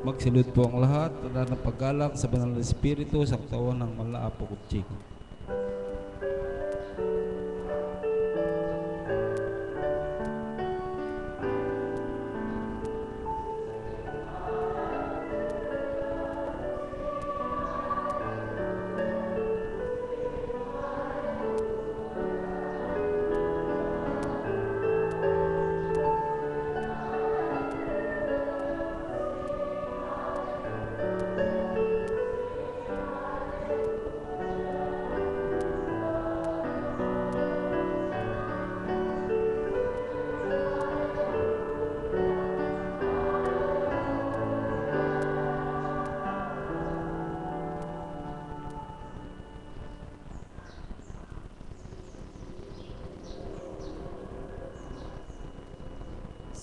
Magsilid po ang lahat na ng paggalang sa banal na Espiritu sa katawan ng Malaapo Kutsi.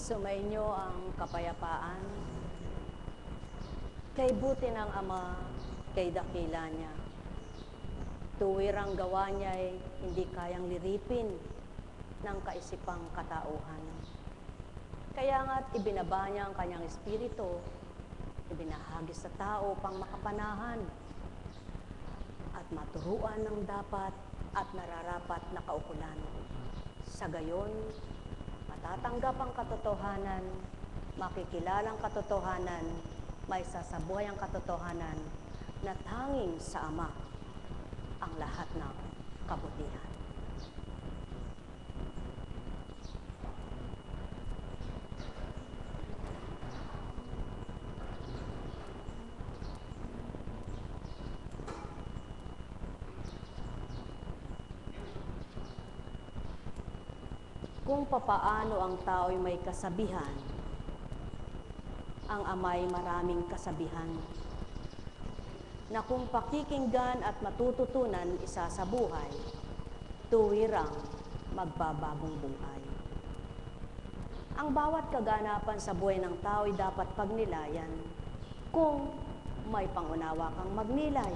Sumainyo ang kapayapaan, kay buti ng Ama, kay dakila niya. Tuwir ang gawa niya ay hindi kayang liripin ng kaisipang katauhan. Kaya nga't ibinaba niya ang kanyang espiritu, ibinahagi sa tao pang makapanahan at maturuan ng dapat at nararapat na kaukulan. Sa gayon, matatanggap ang katotohanan, makikilalang katotohanan, may sasabuhay ang katotohanan na tanging sa Ama ang lahat ng kabutihan. Kung papaano ang tao'y may kasabihan, ang Ama'y maraming kasabihan, na kung pakikinggan at matututunan isa sa buhay, tuwirang magbabagong buhay. Ang bawat kaganapan sa buhay ng tao'y dapat pagnilayan kung may pangunawa kang magnilay.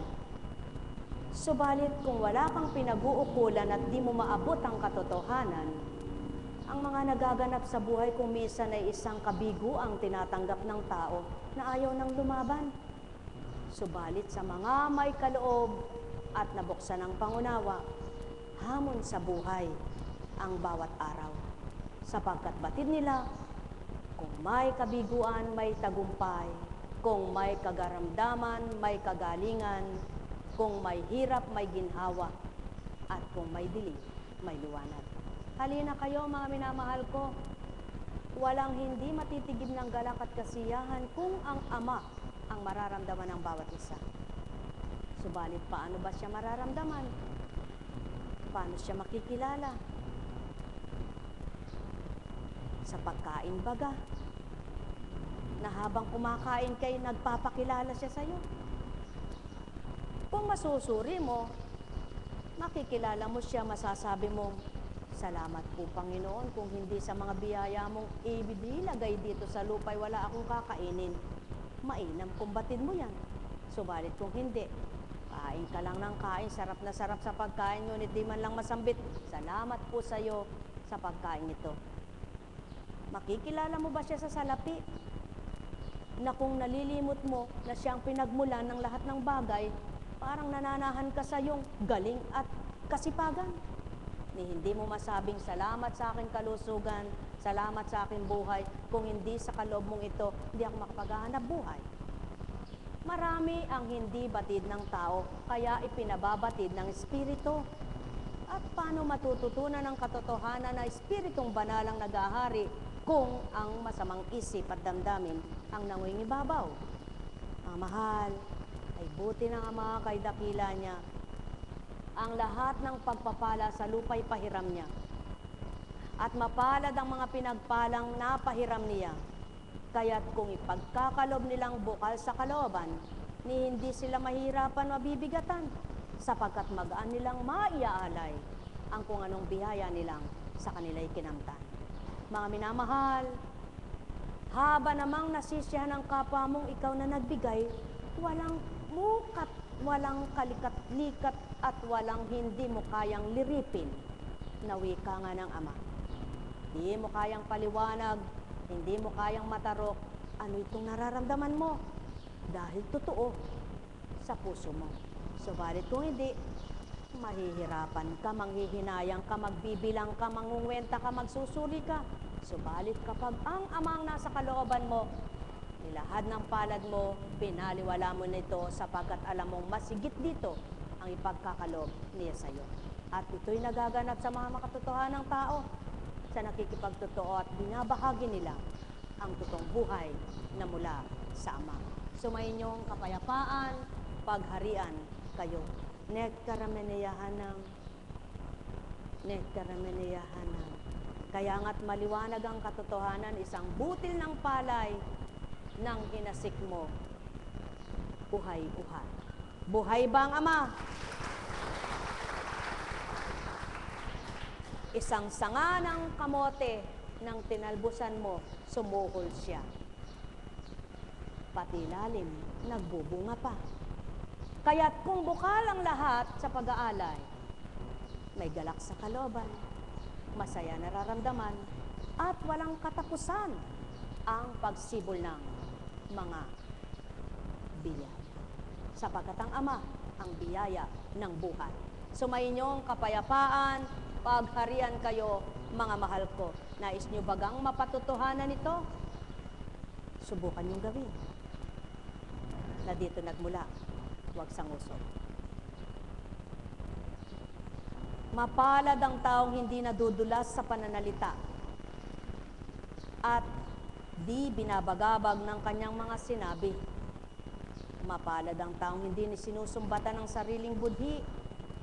Subalit kung wala kang pinag-uukulan at di mo maabot ang katotohanan, ang mga nagaganap sa buhay kung minsan ay isang kabigo ang tinatanggap ng tao na ayaw ng lumaban. Subalit sa mga may kaloob at nabuksan ng pangunawa, hamon sa buhay ang bawat araw. Sapagkat batid nila, kung may kabiguan, may tagumpay. Kung may kagaramdaman, may kagalingan. Kung may hirap, may ginhawa. At kung may dilim, may liwanag. Halina kayo mga minamahal ko, walang hindi matitigib ng galak at kasiyahan kung ang Ama ang mararamdaman ng bawat isa. Subalit paano ba siya mararamdaman? Paano siya makikilala? Sa pagkain baga, na habang kumakain kay nagpapakilala siya sa'yo. Kung masusuri mo, makikilala mo siya, masasabi mo, salamat po Panginoon kung hindi sa mga biyaya mong ibinilagay dito sa lupa'y wala akong kakainin. Mainam kung batid mo yan. Subalit kung hindi, kain ka lang ng kain, sarap na sarap sa pagkain, ngunit di man lang masambit. Salamat po sa iyo sa pagkain ito. Makikilala mo ba siya sa salapi? Na kung nalilimot mo na siyang pinagmulan ng lahat ng bagay, parang nananahan ka sa iyong galing at kasipagan. Ni hindi mo masabing salamat sa aking kalusugan, salamat sa aking buhay, kung hindi sa kaloob mong ito, hindi ako makapaghahanap buhay. Marami ang hindi batid ng tao, kaya ipinababatid ng Espiritu. At paano matututunan ng katotohanan na Espiritong Banalang nag-ahari kung ang masamang isip at damdamin ang nangingibabaw? Ang mahal, ay buti ng Ama kay dakila niya, ang lahat ng pagpapala sa lupa'y pahiram niya. At mapalad ang mga pinagpalang napahiram niya. Kaya't kung ipagkakalob nilang bukal sa kalooban, ni hindi sila mahirapan mabibigatan, sapagkat magaan nilang maiaalay ang kung anong biyaya nilang sa kanila'y kinamtan. Mga minamahal, haba namang nasisiyahan ng kapwa mong ikaw na nagbigay, walang mukat, walang kalikat-likat at walang hindi mo kayang liripin na wika nga ng Ama. Hindi mo kayang paliwanag, hindi mo kayang matarok, ano itong nararamdaman mo dahil totoo sa puso mo. Subalit kung hindi, mahihirapan ka, manghihinayang ka, magbibilang ka, mangungwenta ka, magsusuri ka. Subalit kapag ang amang nasa kalooban mo, nilahad ng palad mo, pinaliwala mo nito sapagkat alam mong masigit dito ang ipagkakaloob niya sa iyo. At ito'y nagaganap sa mga makatotohanang tao sa nakikipagtotoo at binabahagi nila ang totoong buhay na mula sa Ama. Sumayinyong kapayapaan, pagharian kayo. Nektarameneyahanam, nektarameneyahanam. Kaya nga't maliwanag ang katotohanan, isang butil ng palay ng hinasik mo, buhay-buhay. Buhay ba ang Ama? Isang sanga ng kamote ng tinalbusan mo, sumuhol siya. Pati lalim, nagbubunga pa. Kaya't kung bukal ang lahat sa pag-aalay, may galak sa kalooban, masaya nararamdaman, at walang katapusan ang pagsibol ng mga biyaya. Sapagkat ang Ama, ang biyaya ng buhay. Sumayinyong kapayapaan, pagharian kayo, mga mahal ko. Nais nyo bagang mapatutuhanan ito? Subukan nyo gawin. Na dito nagmula, huwag sanguso. Mapalad ang taong hindi nadudulas sa pananalita at di binabagabag ng kanyang mga sinabi. Mapalad ang taong hindi sinusumbatan ng sariling budhi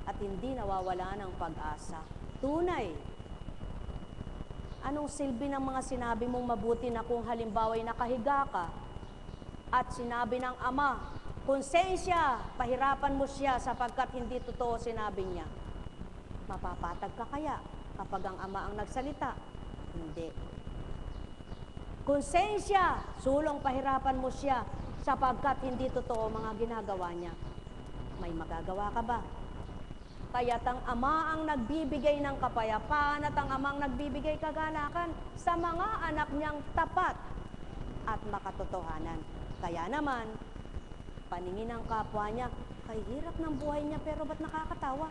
at hindi nawawala ng pag-asa. Tunay. Anong silbi ng mga sinabi mong mabuti na kung halimbawa'y nakahiga ka at sinabi ng Ama, konsensya, pahirapan mo siya sapagkat hindi totoo sinabi niya. Mapapatag ka kaya kapag ang Ama ang nagsalita? Hindi. Konsensya, sulong pahirapan mo siya sapagkat hindi totoo mga ginagawa niya. May magagawa ka ba? Kaya't ang Ama ang nagbibigay ng kapayapaan at ang Amang nagbibigay kagalakan sa mga anak niyang tapat at makatotohanan. Kaya naman, paningin ng kapwa niya, kay hirap ng buhay niya pero ba't nakakatawa?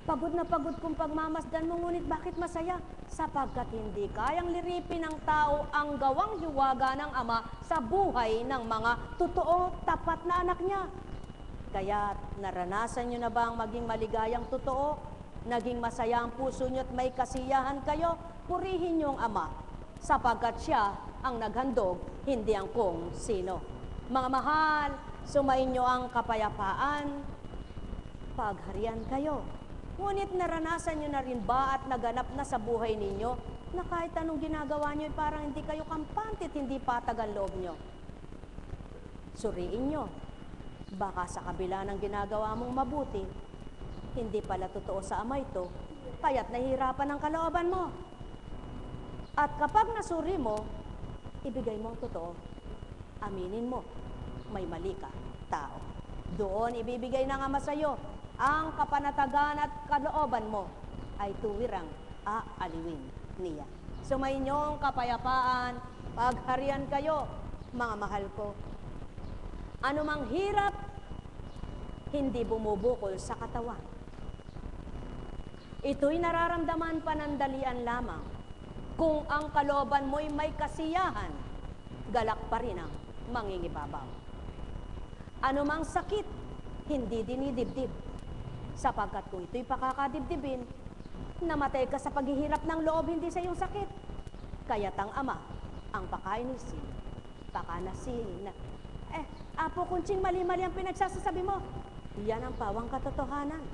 Pagod na pagod kung pagmamasdan mo, ngunit bakit masaya? Sapagkat hindi kayang liripin ng tao ang gawang hiwaga ng Ama sa buhay ng mga totoo tapat na anak niya. Kaya naranasan nyo na ba ang maging maligayang totoo? Naging masaya ang puso nyo at may kasiyahan kayo? Purihin nyo ang Ama, sapagkat siya ang naghandog, hindi ang kung sino. Mga mahal, sumain nyo ang kapayapaan, pagharian kayo. Ngunit naranasan nyo na rin ba at naganap na sa buhay ninyo na kahit anong ginagawa nyo, parang hindi kayo kampante at hindi patag ang loob nyo? Suriin nyo. Baka sa kabila ng ginagawa mong mabuti, hindi pala totoo sa Ama ito, kaya't nahihirapan ang kalooban mo. At kapag nasuri mo, ibigay mo ang totoo. Aminin mo, may mali ka, tao. Doon ibibigay ng Ama sa iyo ang kapanatagan at kalooban mo ay tuwirang aaliwin niya. Sumayinyong kapayapaan, pagharian kayo, mga mahal ko. Anumang hirap, hindi bumubukol sa katawan. Ito'y nararamdaman panandalian lamang. Kung ang kalooban mo'y may kasiyahan, galak pa rin ang mangingibabaw. Anumang sakit, hindi dinidibdib. Sapagkat kung ito'y pakakadibdibin, namatay ka sa paghihirap ng loob, hindi sa iyong sakit. Kaya't ang Ama, ang pakainisin, pakanasin. Apo Kunching, mali-mali ang pinagsasabi mo. Yan ang pawang katotohanan.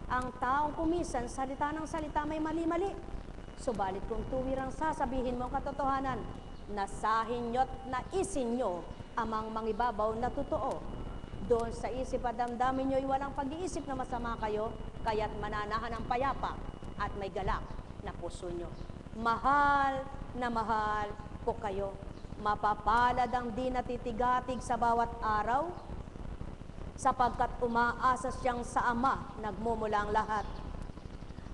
Ang taong kumisan, salita ng salita may mali-mali. Subalit kung tuwirang sasabihin mo ang katotohanan, nasahin nyo't naisin nyo amang mangibabaw na totoo. Doon sa isip at damdamin nyo'y walang pag-iisip na masama kayo, kaya't mananahan ang payapa at may galak na puso nyo. Mahal na mahal ko kayo. Mapapalad ang di natitigatig sa bawat araw, sapagkat umaasa siyang sa Ama, nagmumula ang lahat.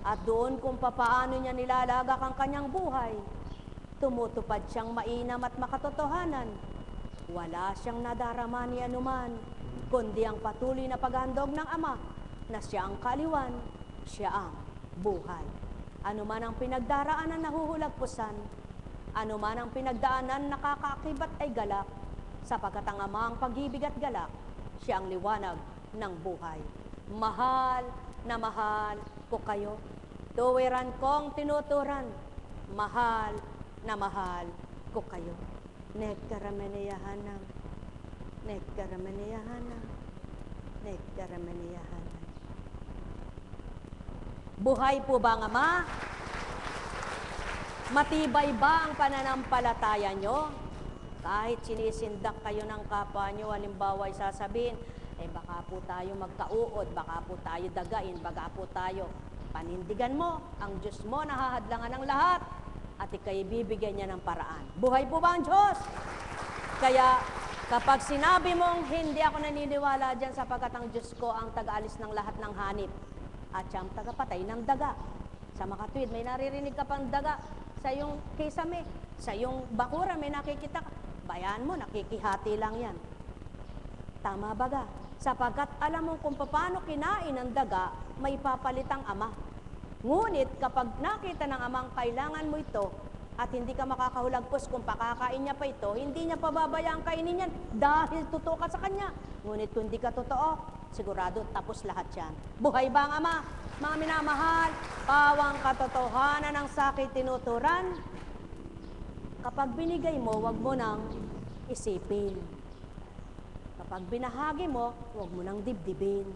At doon kung papaano niya nilalagak ang kanyang buhay, tumutupad siyang mainam at makatotohanan. Wala siyang nadarama ni anuman, kundi ang patuloy na paghandog ng Ama, na siya ang kaaliwan, siya ang buhay. Ano man ang pinagdaraanan nahuhulagpusan, ano man ang pinagdaanan nakakaakibat ay galak, sapagkat ang Ama ang pag-ibig at galak, siya ang liwanag ng buhay. Mahal na mahal ko kayo, tuwiran kong tinuturan, mahal na mahal ko kayo. Nekkaramaniyahanam, nekkaramaniyahanam, nekkaramaniyahanam. Buhay po ba ang Ama? Matibay ba ang pananampalataya nyo? Kahit sinisindak kayo ng kapwa nyo, halimbawa ay sasabihin, baka po tayo magkauod, baka po tayo dagain, baka po tayo. Panindigan mo, ang Diyos mo nahahadlangan ng lahat at ikay bibigyan niya ng paraan. Buhay po ba ang Diyos? Kaya kapag sinabi mong hindi ako naniniwala dyan sapagkat ang Diyos ko ang taga-alis ng lahat ng hanip at siyang tagapatay ng daga. Sa makatwid, may naririnig ka pang daga sa iyong kisame, sa iyong bakura, may nakikita ka. Bayaan mo, nakikihati lang yan. Tama baga? Sapagkat alam mo kung paano kinain ng daga, may papalit ang Ama. Ngunit kapag nakita ng Amang kailangan mo ito at hindi ka makakahulagpos kung pakakain niya pa ito, hindi niya pababayaan kainin yan dahil totoo ka sa Kanya. Ngunit kung hindi ka totoo, sigurado tapos lahat yan. Buhay ba ang Ama? Mga minamahal, pawang katotohanan ng sakit tinuturan. Kapag binigay mo, wag mo nang isipin. Kapag binahagi mo, huwag mo nang dibdibin.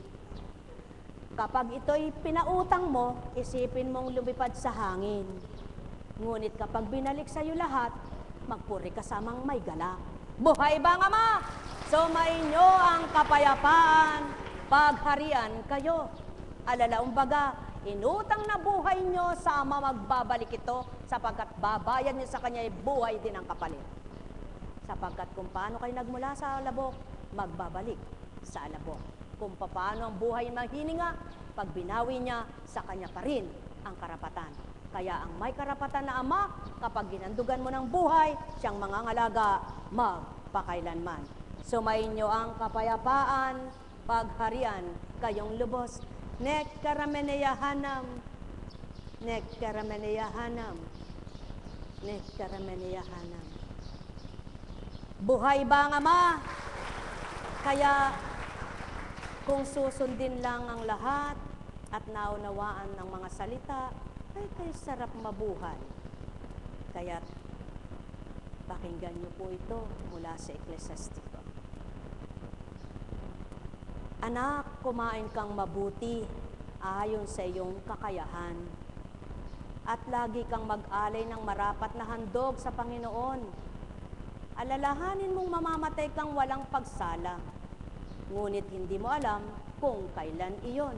Kapag ito'y pinautang mo, isipin mong lumipad sa hangin. Ngunit kapag binalik sa iyo lahat, magpuri kasamang may galak. Buhay ba ang Ama? Sumainyo ang kapayapaan, pagharian kayo. Alalaong baga, inutang na buhay nyo sa Ama, magbabalik ito, sapagkat babayad nyo sa Kanya ay buhay din ang kapalit. Sapagkat kung paano kayo nagmula sa alabok, magbabalik sa alabok. Kung paano ang buhay mahininga, pag binawi niya, sa Kanya pa rin ang karapatan. Kaya ang may karapatan na Ama, kapag ginandugan mo ng buhay, siyang mangangalaga magpakailanman. Sumainyo ang kapayapaan, pagharian kayong lubos. Nekkaramaniyahanam, nekkaramaniyahanam, nekkaramaniyahanam. Buhay ba ang Ama? Kaya kung susundin lang ang lahat at naunawaan ng mga salita, ay kay sarap mabuhay. Kaya pakinggan niyo po ito mula sa Ecclesiastes. Anak, kumain kang mabuti ayon sa iyong kakayahan. At lagi kang mag-alay ng marapat na handog sa Panginoon. Alalahanin mong mamamatay kang walang pagsala. Ngunit hindi mo alam kung kailan iyon.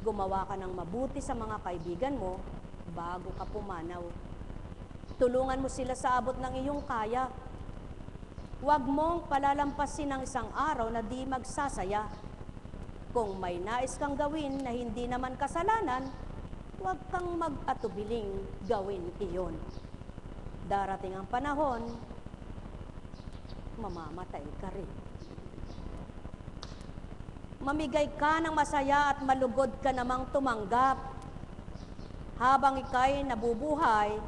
Gumawa ka ng mabuti sa mga kaibigan mo bago ka pumanaw. Tulungan mo sila sa abot ng iyong kaya. Huwag mong palalampasin ng isang araw na di magsasaya. Kung may nais kang gawin na hindi naman kasalanan, huwag kang mag-atubiling gawin iyon. Darating ang panahon, mamamatay ka rin. Mamigay ka ng masaya at malugod ka namang tumanggap. Habang ika'y nabubuhay,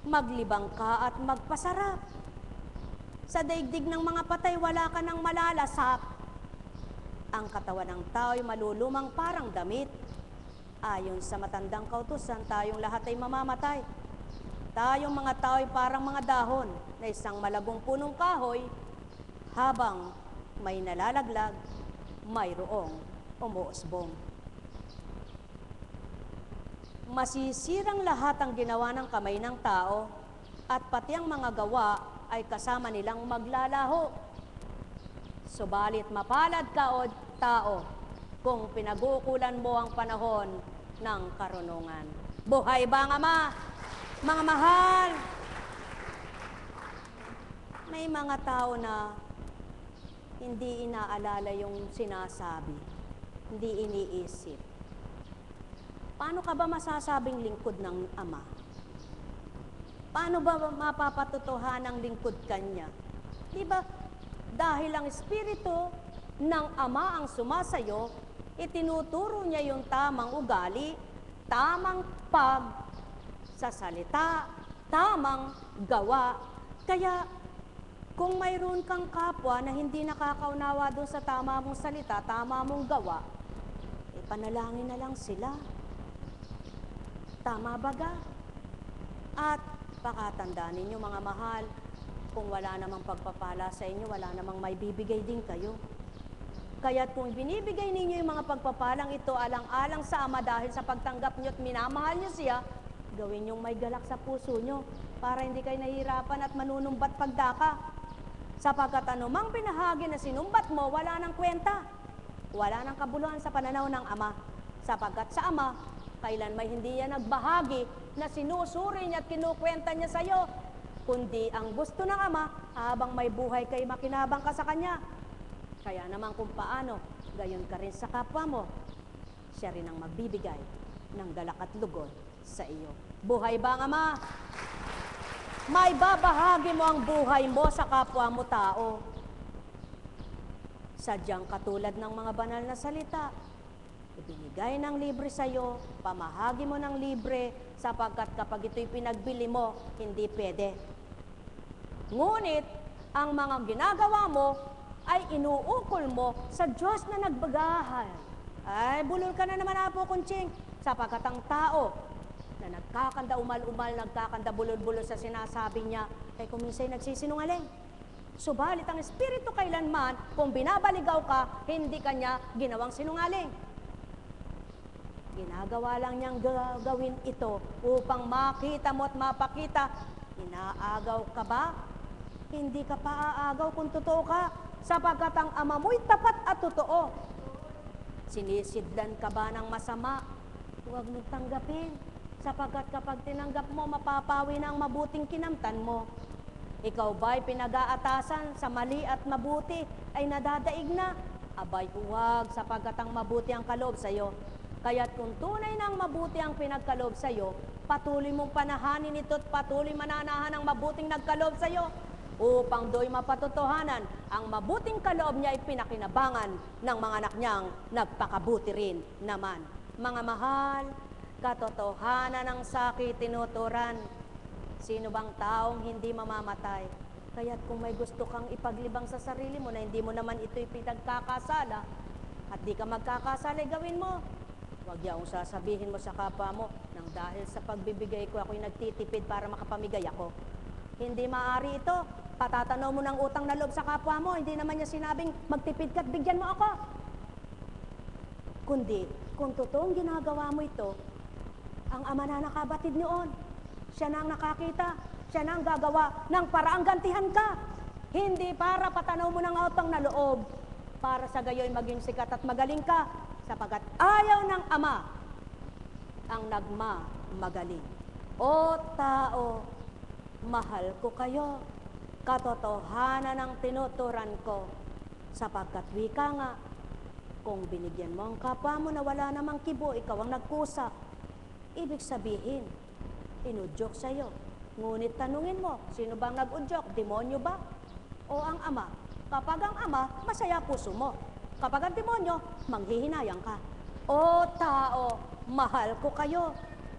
maglibang ka at magpasarap. Sa daigdig ng mga patay, wala ka nang malalasap. Ang katawan ng tao'y malulumang parang damit. Ayon sa matandang kautusan, tayong lahat ay mamamatay. Tayong mga tao'y parang mga dahon na isang malagong punong kahoy, habang may nalalaglag, mayroong umuusbong. Masisirang lahat ang ginawa ng kamay ng tao, at pati ang mga gawa ay kasama nilang maglalaho. Subalit mapalad ka, o tao, kung pinagukulan mo ang panahon ng karunungan. Buhay ba ang Ama? Mga mahal, may mga tao na hindi inaalala yung sinasabi, hindi iniisip. Paano ka ba masasabing lingkod ng Ama? Paano ba mapapatotohanang lingkod kanya? Di ba? Dahil ang Espiritu ng Ama ang sumasayo, itinuturo niya yung tamang ugali, tamang sa salita, tamang gawa. Kaya, kung mayroon kang kapwa na hindi nakakaunawa doon sa tama mong salita, tama mong gawa, panalangin na lang sila. Tama baga? At pakatandaan ninyo mga mahal, kung wala namang pagpapala sa inyo, wala namang may bibigay din kayo. Kaya't kung binibigay ninyo yung mga pagpapalang ito alang-alang sa Ama dahil sa pagtanggap nyo at minamahal nyo siya, gawin nyong may galak sa puso nyo para hindi kayo nahihirapan at manunumbat pagdaka. Sapagkat anumang pinahagi na sinumbat mo, wala nang kwenta. Wala nang kabuluhan sa pananaw ng Ama. Sapagkat sa Ama, kailan may hindi yan nagbahagi na sinusuri niya at kinukwenta niya sa iyo, kundi ang gusto ng Ama, habang may buhay kay makinabang ka sa Kanya. Kaya naman kung paano, gayon ka rin sa kapwa mo, siya rin ang magbibigay ng galak at lugod sa iyo. Buhay ba ang Ama? May babahagi mo ang buhay mo sa kapwa mo tao. Sadyang katulad ng mga banal na salita, ibinigay ng libre sa iyo, pamahagi mo ng libre, sapagkat kapag ito'y pinagbili mo, hindi pwede. Ngunit, ang mga ginagawa mo ay inuukol mo sa Diyos na nagbagahal. Ay, bulol ka na naman, Apo Kunching, sapagkat ang tao na nagkakanda umal-umal, nagkakanda bulol-bulol sa sinasabi niya, ay kuminsay nagsisinungaling. Subalit ang Espiritu kailanman, kung binabaligaw ka, hindi kanya ginawang sinungaling. Ginagawa lang niyang gawin ito upang makita mo at mapakita, inaagaw ka ba? Hindi ka pa aagaw kung totoo ka, sapagkat ang Ama mo'y tapat at totoo. Sinisidlan ka ba ng masama? Huwag mong tanggapin, sapagkat kapag tinanggap mo, mapapawi na ang mabuting kinamtan mo. Ikaw ba'y pinag-aatasan sa mali at mabuti ay nadadaig na? Abay, huwag, sapagkat ang mabuti ang kaloob sa iyo. Kaya't kung tunay ng mabuti ang pinagkaloob sa iyo, patuloy mong panahanin ito at patuloy mananahan ang mabuting nagkaloob sa iyo, upang do'y mapatotohanan ang mabuting kaloob niya ay pinakinabangan ng mga anak niyang nagpakabuti rin naman. Mga mahal, katotohanan ng sakit tinuturan. Sino bang taong hindi mamamatay? Kaya't kung may gusto kang ipaglibang sa sarili mo na hindi mo naman ito'y pinagkakasala at di ka magkakasala, gawin mo. Huwag yaong sasabihin mo sa kapwa mo nang dahil sa pagbibigay ko ako'y nagtitipid para makapamigay ako. Hindi maaari ito. Patatanaw mo ng utang na loob sa kapwa mo. Hindi naman niya sinabing magtipid ka at bigyan mo ako. Kundi, kung totoong ginagawa mo ito, ang Ama na nakabatid noon, siya na ang nakakita, siya na ang gagawa ng paraang gantihan ka. Hindi para patanaw mo ng utang na loob, para sa gayo'y maging sikat at magaling ka, sapagkat ayaw ng Ama ang nagmamagaling. O tao, mahal ko kayo, katotohanan ang tinuturan ko, sapagkat wika nga, kung binigyan mo ang kapwa mo na wala namang kibo, ikaw ang nagkusa, ibig sabihin, inudyok sa'yo. Ngunit tanungin mo, sino bang nag-udyok? Demonyo ba? O ang Ama? Kapag ang Ama, masaya puso mo. Kapag ang demonyo, manghihinayang ka. O tao, mahal ko kayo,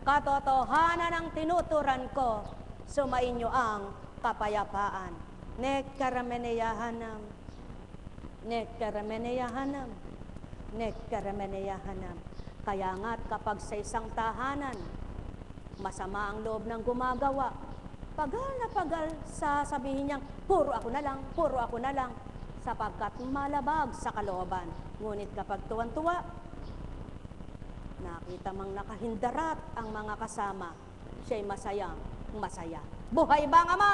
katotohanan ang tinuturan ko, sumainyo ang kapayapaan. Nekkarameneyahanam, nekkarameneyahanam, nekkarameneyahanam. Kaya nga't kapag sa isang tahanan, masama ang loob ng gumagawa, pagal na pagal sasabihin niyang, puro ako na lang, puro ako na lang, sapagkat malabag sa kalooban. Ngunit kapag tuwan-tuwa, nakita mang nakahindarat ang mga kasama, siya'y masayang masaya. Buhay ba ang Ama?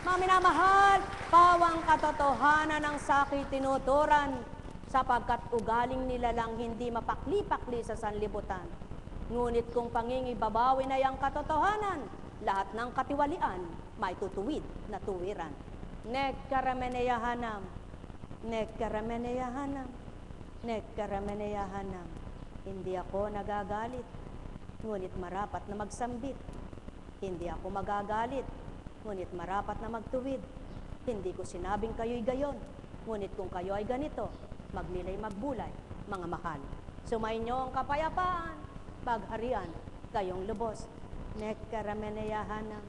Mga minamahal, pawang katotohanan ng sakit tinuturan, sapagkat ugaling nila lang hindi mapakli-pakli sa sanlibutan. Ngunit kung pangingibabawi na yang katotohanan, lahat ng katiwalian may tutuwid na tuwiran. Nekkarameneyahanam, nekkarameneyahanam, nekkarameneyahanam. Hindi ako nagagalit, ngunit marapat na magsambit. Hindi ako magagalit, ngunit marapat na magtuwid. Hindi ko sinabing kayo'y gayon, ngunit kung kayo ay ganito, magnilay magbulay, mga mahal. Sumainyo ang kapayapaan, pagharian, kayong lubos. Nekkarameneyahanam,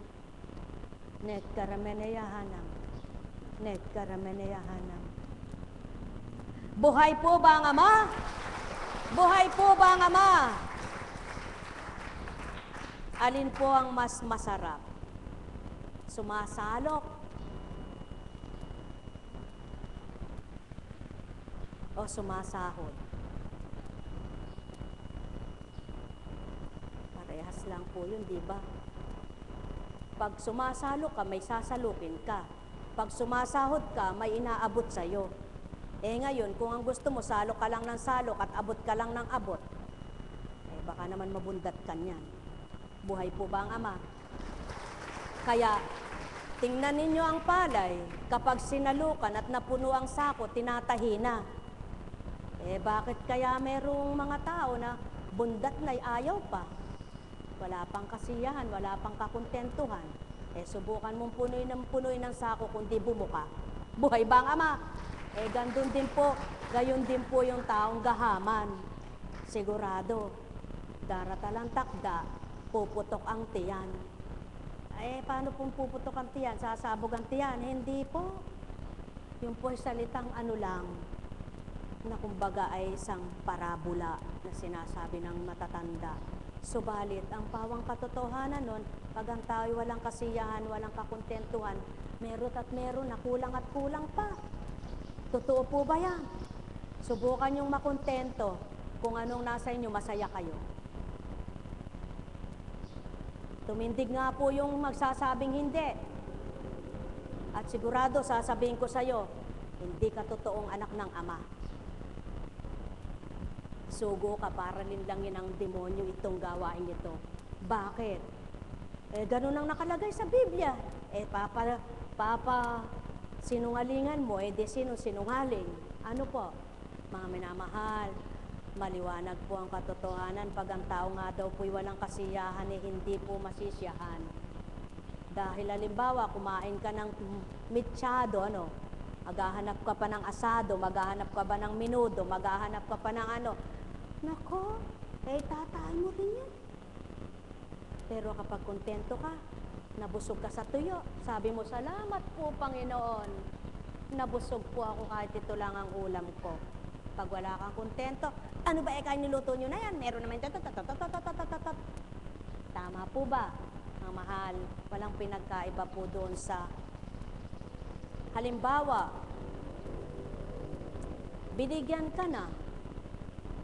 nekkarameneyahanam, nekkarameneyahanam. Buhay po ba ang Ama? Buhay po ba ang Ama? Alin po ang mas masarap? Sumasalok o sumasahod? Parehas lang po yun, di ba? Pag sumasalok ka, may sasalukin ka. Pag sumasahod ka, may inaabot sa'yo. Ngayon, kung ang gusto mo, salok ka lang ng salok at abot ka lang ng abot, baka naman mabundat ka niyan. Buhay po ba ang Ama? Kaya, tingnan ninyo ang palay, kapag sinalukan at napuno ang sako, tinatahi na. Bakit kaya merong mga tao na bundat na'y ayaw pa? Wala pang kasiyahan, wala pang kakontentuhan. Subukan mong punuin ng sako kundi bumuka. Buhay ba ang Ama? Gayon din po yung taong gahaman. Sigurado, daratalang takda, puputok ang tiyan. Paano pong puputok ang tiyan? Sasabog ang tiyan? Hindi po. Yung po salitang ano lang, na kumbaga ay isang parabola na sinasabi ng matatanda. Subalit, ang pawang katotohanan nun, pag ang tao'y walang kasiyahan, walang kakontentuhan, meron at meron na kulang at kulang pa. Totoo po ba yan? Subukan yung makontento. Kung anong nasa inyo, masaya kayo. Tumindig nga po yung magsasabing hindi. At sigurado, sasabihin ko sa'yo, hindi ka totoong anak ng Ama. Sugo ka para linlangin ng demonyo itong gawain ito. Bakit? Ganun ang nakalagay sa Biblia. Sinungalingan mo, di sinungaling. Ano po? Mga minamahal, maliwanag po ang katotohanan. Pag ang tao nga daw po'y walang kasiyahan, hindi po masisiyahan. Dahil halimbawa, kumain ka ng mitsado, maghahanap ka pa ng asado, maghahanap ka pa ng minudo, maghahanap ka pa ng Nako, tatahan mo rin yan. Pero kapag kontento ka, nabusog ka sa tuyo, sabi mo, salamat po Panginoon. Nabusog po ako kahit ito lang ang ulam ko. Pag wala kang kontento, ano ba kayo niluto nyo na yan? Meron naman tama po ba? Ang mahal, walang pinagkaiba po doon sa halimbawa, binigyan ka na,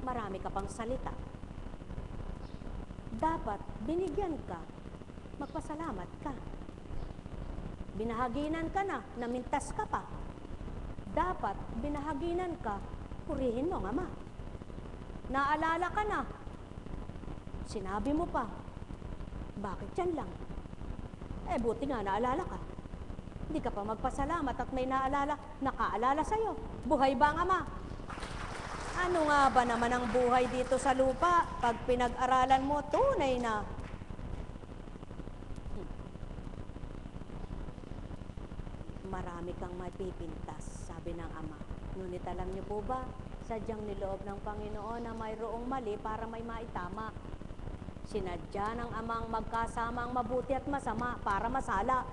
marami ka pang salita. Dapat binigyan ka, magpasalamat ka. Binahaginan ka na, namintas ka pa. Dapat binahaginan ka, purihin mo ang Ama. Naalala ka na, sinabi mo pa, bakit yan lang? Buti nga naalala ka. Hindi ka pa magpasalamat at may nakaalala sa'yo. Buhay ba ang Ama? Ano nga ba naman ang buhay dito sa lupa? Pag pinag-aralan mo, tunay na. Marami kang mapipintas, sabi ng Ama. Ngunit alam niyo po ba, sadyang niloob ng Panginoon na mayroong mali para may maitama. Sinadya ng Amang magkasama ang mabuti at masama para masala.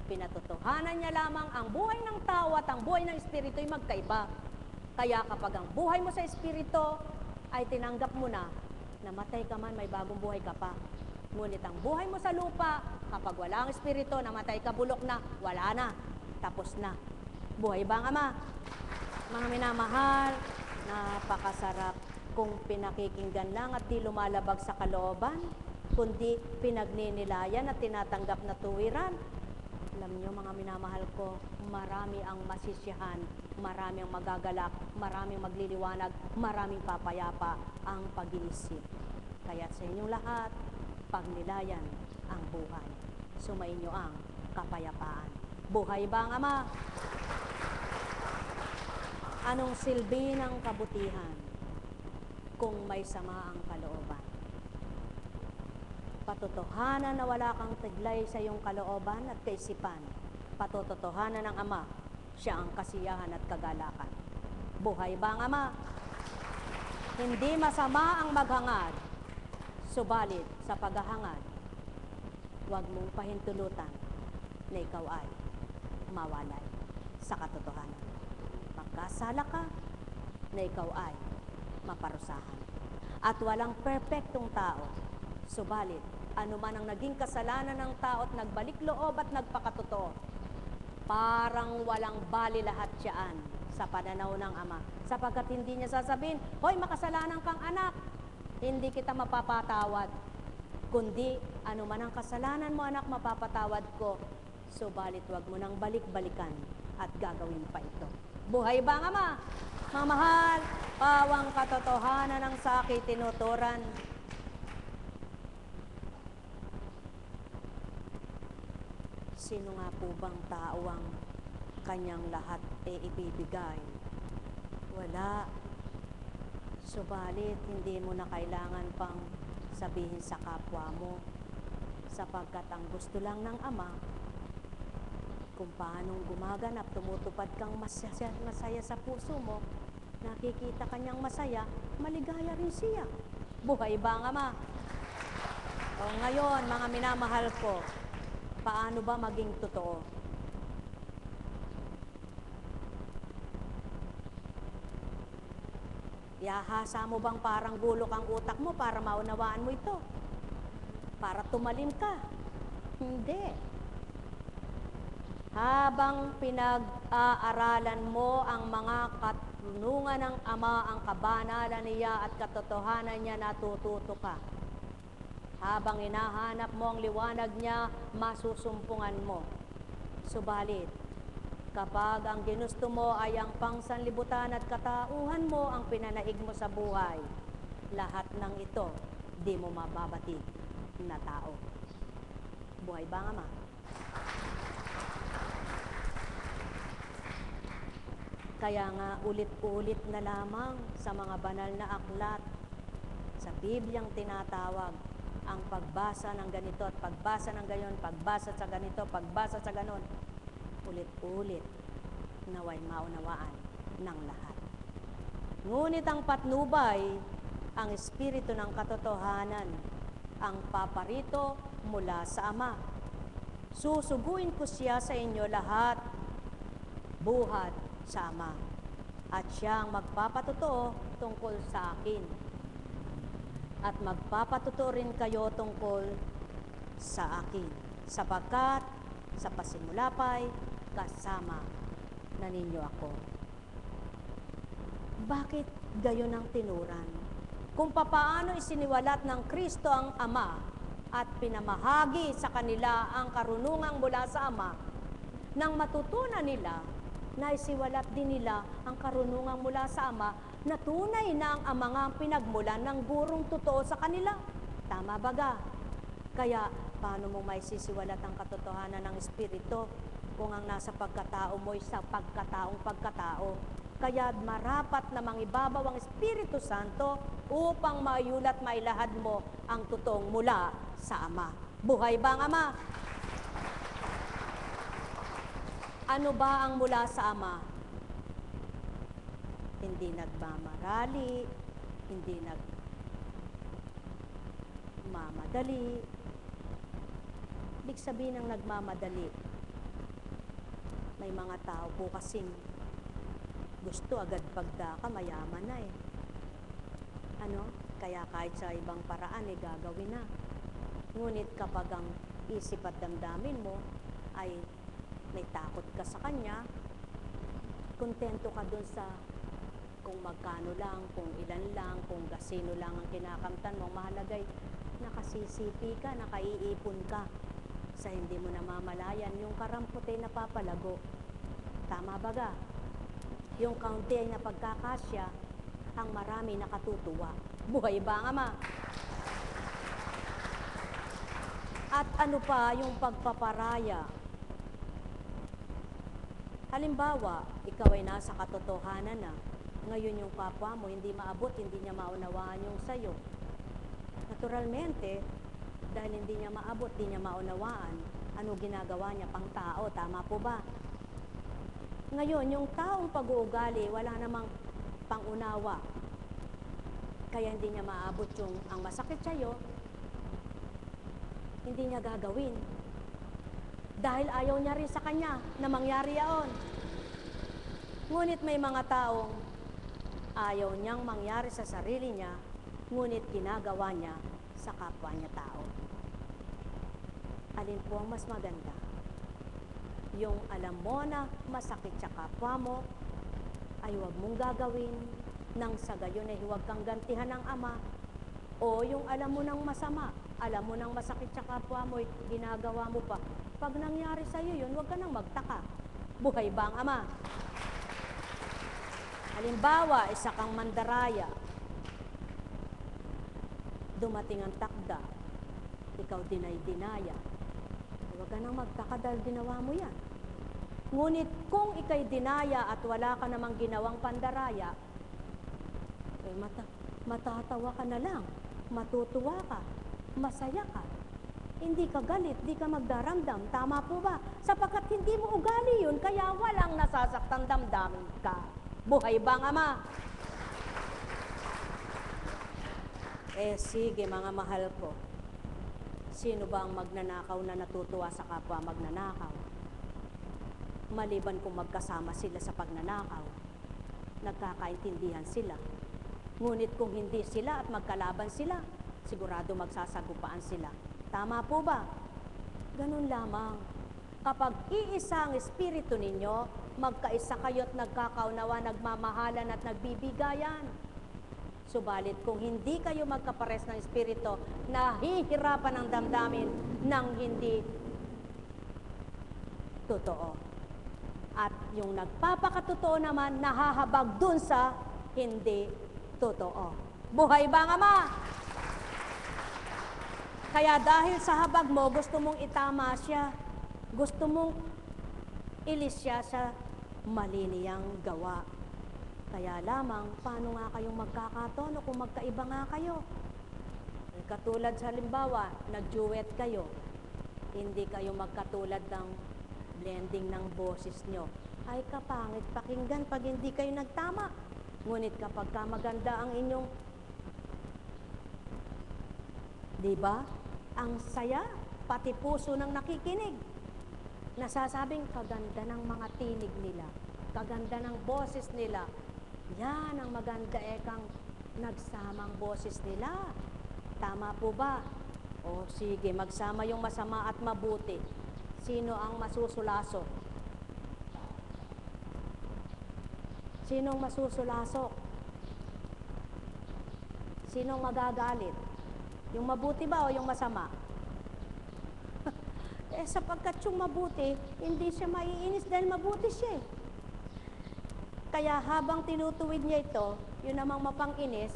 Pinatotohanan niya lamang ang buhay ng tao at ang buhay ng Espiritu ay magkaiba. Kaya kapag ang buhay mo sa Espiritu ay tinanggap mo na, namatay ka man, may bagong buhay ka pa. Ngunit ang buhay mo sa lupa, kapag wala ang Espiritu, namatay ka, bulok na, wala na, tapos na. Buhay ba ang Ama? Mga minamahal, napakasarap kung pinakikinggan lang at di lumalabag sa kalooban, kundi pinagninilayan at tinatanggap na tuwiran. Alam niyo mga minamahal ko, marami ang masisiyahan, marami ang magagalak, maraming magliliwanag, maraming papayapa ang pag-iisip. Kaya sa inyong lahat, pagnilayan ang buhay. Sumainyo ang kapayapaan. Buhay ba ang Ama? Anong silbi ng kabutihan kung may sama ang kalooban? Patotohanan na wala kang taglay sa iyong kalooban at kaisipan. Patotohanan ng Ama, siya ang kasiyahan at kagalakan. Buhay ba ang Ama? Hindi masama ang maghangad, subalit sa paghahangad, huwag mong pahintulutan na ikaw ay mawalay sa katotohanan. Magkasala ka na ikaw ay maparusahan. At walang perpektong tao, subalit anuman ang naging kasalanan ng tao at nagbalik loob at nagpakatotoo, parang walang bali lahat siyaan sa pananaw ng Ama. Sapagkat hindi niya sasabihin, hoy, makasalanan kang anak, hindi kita mapapatawad. Kundi, anuman ang kasalanan mo, anak, mapapatawad ko. Subalit, wag mo nang balik-balikan at gagawin pa ito. Buhay ba ang Ama? Mga mahal, pawang katotohanan ang sa akin tinuturan. Sino nga po bang tao ang kanyang lahat ibibigay? Wala. Subalit, hindi mo na kailangan pang sabihin sa kapwa mo, sapagkat ang gusto lang ng Ama, kung paanong gumaganap, tumutupad kang masaya sa puso mo, nakikita kanyang masaya, maligaya rin siya. Buhay ba ang Ama? O ngayon, mga minamahal ko, paano ba maging totoo? Yahasa mo bang parang gulok ang utak mo para maunawaan mo ito? Para tumalim ka? Hindi. Habang pinag-aaralan mo ang mga katanungan ng Ama, ang kabanalan niya at katotohanan niya, natututo ka. Habang hinahanap mo ang liwanag niya, masusumpungan mo. Subalit, kapag ang ginusto mo ay ang pangsanlibutan at katauhan mo ang pinanaig mo sa buhay, lahat ng ito, di mo mababatid na tao. Buhay ba ang Ama? Kaya nga ulit-ulit na lamang sa mga banal na aklat, sa Bibliang tinatawag, ang pagbasa ng ganito at pagbasa ng gayon, pagbasa sa ganito, pagbasa sa ganon, ulit-ulit naway maunawaan ng lahat. Ngunit ang patnubay, ang espiritu ng katotohanan, ang paparito mula sa Ama. Susuguin ko siya sa inyo lahat, buhat sa Ama, at siyang magpapatotoo tungkol sa akin. At magpapatotoo rin kayo tungkol sa akin, sapagkat sa pasimula pa'y kasama na ninyo ako. Bakit gayon ang tinuran? Kung papaano isiniwalat ng Kristo ang Ama at pinamahagi sa kanila ang karunungang mula sa Ama, nang matutunan nila na isiwalat din nila ang karunungang mula sa Ama, na tunay na ang Ama nga ang pinagmulan ng gurong totoo sa kanila. Tama baga? Kaya, paano mo may sisiwalat ang katotohanan ng Espiritu kung ang nasa pagkatao mo ay sa pagkataong pagkatao? Kaya marapat na mangibabaw ang Espiritu Santo upang mayulat mailahad mo ang totoong mula sa Ama. Buhay ba ang Ama? Ano ba ang mula sa Ama? Hindi nagmamarali, hindi nagmamadali. Ibig sabihin ng nagmamadali, may mga tao po kasing gusto agad pagdaka, mayaman na eh. Ano? Kaya kahit sa ibang paraan eh gagawin na. Ngunit kapag ang isip at damdamin mo ay may takot ka sa kanya, kontento ka dun sa kung magkano lang, kung ilan lang, kung gasino lang ang kinakamtan mo, mahalagay nakasisipi ka, nakaiipon ka sa hindi mo namamalayan, yung karamputi na papalago. Tama baga? Yung kaunti ay napagkakasya, ang marami nakatutuwa. Buhay ba ang Ama? At ano pa yung pagpaparaya? Halimbawa, ikaw ay nasa katotohanan na, ngayon yung kapwa mo hindi maabot, hindi niya maunawaan yung sayo. Naturalmente, dahil hindi niya maabot, hindi niya maunawaan, ano ginagawa niya pang tao, tama po ba? Ngayon, yung taong pag-uugali, wala namang pangunawa. Kaya hindi niya maabot yung ang masakit sa'yo, hindi niya gagawin. Dahil ayaw niya rin sa kanya na mangyari yaon. Ngunit may mga taong ayaw niyang mangyari sa sarili niya, ngunit ginagawa niya sa kapwa niya tao. Alin po ang mas maganda? Yung alam mo na masakit sa kapwa mo, ay huwag mong gagawin, nang sa gayon ay huwag kang gantihan ng Ama, o yung alam mo ng masama, alam mo ng masakit sa kapwa mo, ginagawa mo pa. Pag nangyari sa iyo yun, huwag ka nang magtaka. Buhay ba ang Ama? Halimbawa, isa kang mandaraya. Dumating ang takda, ikaw dinay-dinaya. Huwag ka nang magtaka dahil ginawa mo yan. Ngunit kung ikay dinaya at wala ka namang ginawang pandaraya, ay matatawa ka na lang, matutuwa ka, masaya ka. Hindi ka galit, di ka magdaramdam. Tama po ba? Sapagkat hindi mo ugali yun, kaya walang nasasaktan damdamin ka. Buhay ba ang Ama? Sige mga mahal ko. Sino ba ang magnanakaw na natutuwa sa kapwa magnanakaw? Maliban kung magkasama sila sa pagnanakaw, nagkakaintindihan sila. Ngunit kung hindi sila at magkalaban sila, sigurado magsasagupaan sila. Tama po ba? Ganun lamang. Kapag iisa ang espiritu ninyo, magkaisa kayo't nagkakaunawa, nagmamahalan at nagbibigayan. Subalit kung hindi kayo magkapares ng espiritu, nahihirapan ang damdamin ng hindi totoo. At yung nagpapakatotoo naman, nahahabag dun sa hindi totoo. Buhay ba ang Ama? Kaya dahil sa habag mo, gusto mong itama siya. Gusto mong ilis siya sa mali niyang gawa. Kaya lamang, paano nga kayong magkakatono kung magkaiba nga kayo? Katulad sa halimbawa, nag-duet kayo. Hindi kayo magkatulad ng blending ng boses nyo. Ay kapangit pakinggan pag hindi kayo nagtama. Ngunit kapag maganda ang inyong, di ba? Ang saya, pati puso ng nakikinig. Nasasabing kaganda ng mga tinig nila, kaganda ng boses nila. Yan ang maganda ekang nagsamang boses nila. Tama po ba? O sige, magsama yung masama at mabuti. Sino ang masusulasok? Sinong masusulasok? Sinong magagalit? Yung mabuti ba o yung masama? Sapagkat yung mabuti, hindi siya maiinis dahil mabuti siya. Kaya habang tinutuwid niya ito, yun namang mapanginis,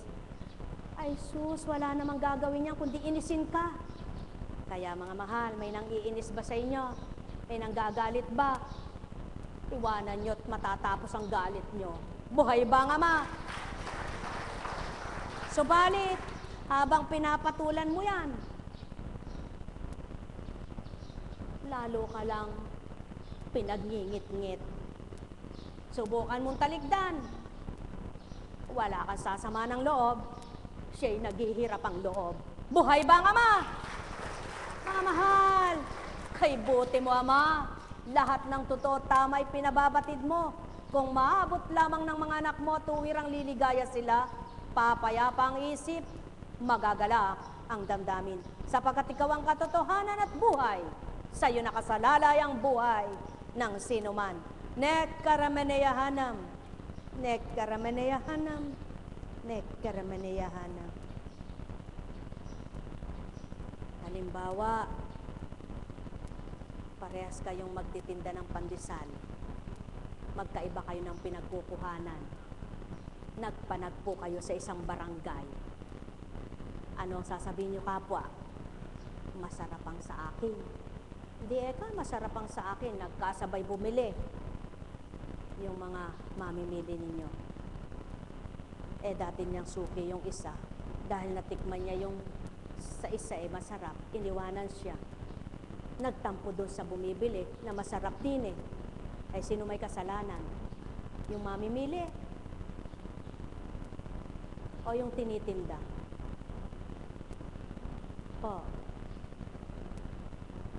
ay sus, wala namang gagawin niya kundi inisin ka. Kaya mga mahal, may nang iinis ba sa inyo? May nang gagalit ba? Iwanan nyo at matatapos ang galit nyo. Buhay ba ang Ama? Subalit, habang pinapatulan mo yan, lalo ka lang pinagngingit-ngit. Subukan mong taligdan. Wala kang sasama ng loob, siya'y naghihirap ang loob. Buhay ba ang Ama? Mga mahal, kay buti mo Ama, lahat ng totoo tama'y pinababatid mo. Kung maabot lamang ng mga anak mo, tuwirang liligaya sila, papayapa ang isip, magagalak ang damdamin. Sapagkat ikaw ang katotohanan at buhay, sa'yo nakasalalay ang buhay ng sinuman. Nekkarameneyahanam, nekkarameneyahanam, nekkarameneyahanam. Halimbawa, parehas kayong magtitinda ng pandesal. Magkaiba kayo ng pinagkukuhanan. Nagpanagpo kayo sa isang barangay. Ano ang sasabihin niyo kapwa? Masarap ang sa akin. Hindi masarap ang sa akin. Nagkasabay bumili yung mga mamimili ninyo. Dati niyang suki yung isa. Dahil natikman niya yung sa isa ay masarap, iniwanan siya. Nagtampo doon sa bumibili na masarap din eh. Ay sino may kasalanan? Yung mamimili o yung tinitinda? O,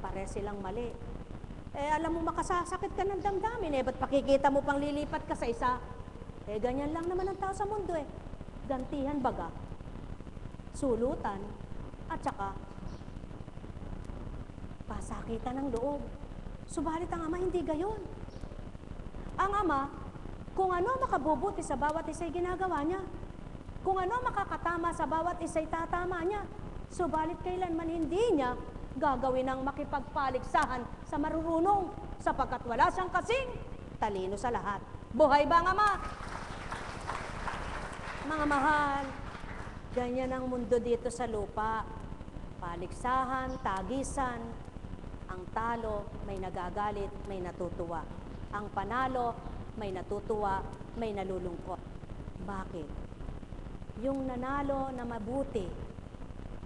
pare silang mali. Eh, alam mo, makasasakit ka ng damdamin eh. Ba't pakikita mo pang lilipat ka sa isa? Eh, ganyan lang naman ang tao sa mundo eh. Gantihan baga, sulutan, at saka pasakitan ng loob. Subalit ang Ama hindi gayon. Ang Ama, kung ano makabubuti sa bawat isa'y ginagawa niya, kung ano makakatama sa bawat isa'y tatama niya, subalit kailanman hindi niya gagawin ang makipagpaligsahan sa marurunong, sapagkat wala siyang kasing talino sa lahat. Buhay ba ang Ama? Mga mahal, ganyan ang mundo dito sa lupa. Paligsahan, tagisan. Ang talo, may nagagalit, may natutuwa. Ang panalo, may natutuwa, may nalulungkot. Bakit? Yung nanalo na mabuti,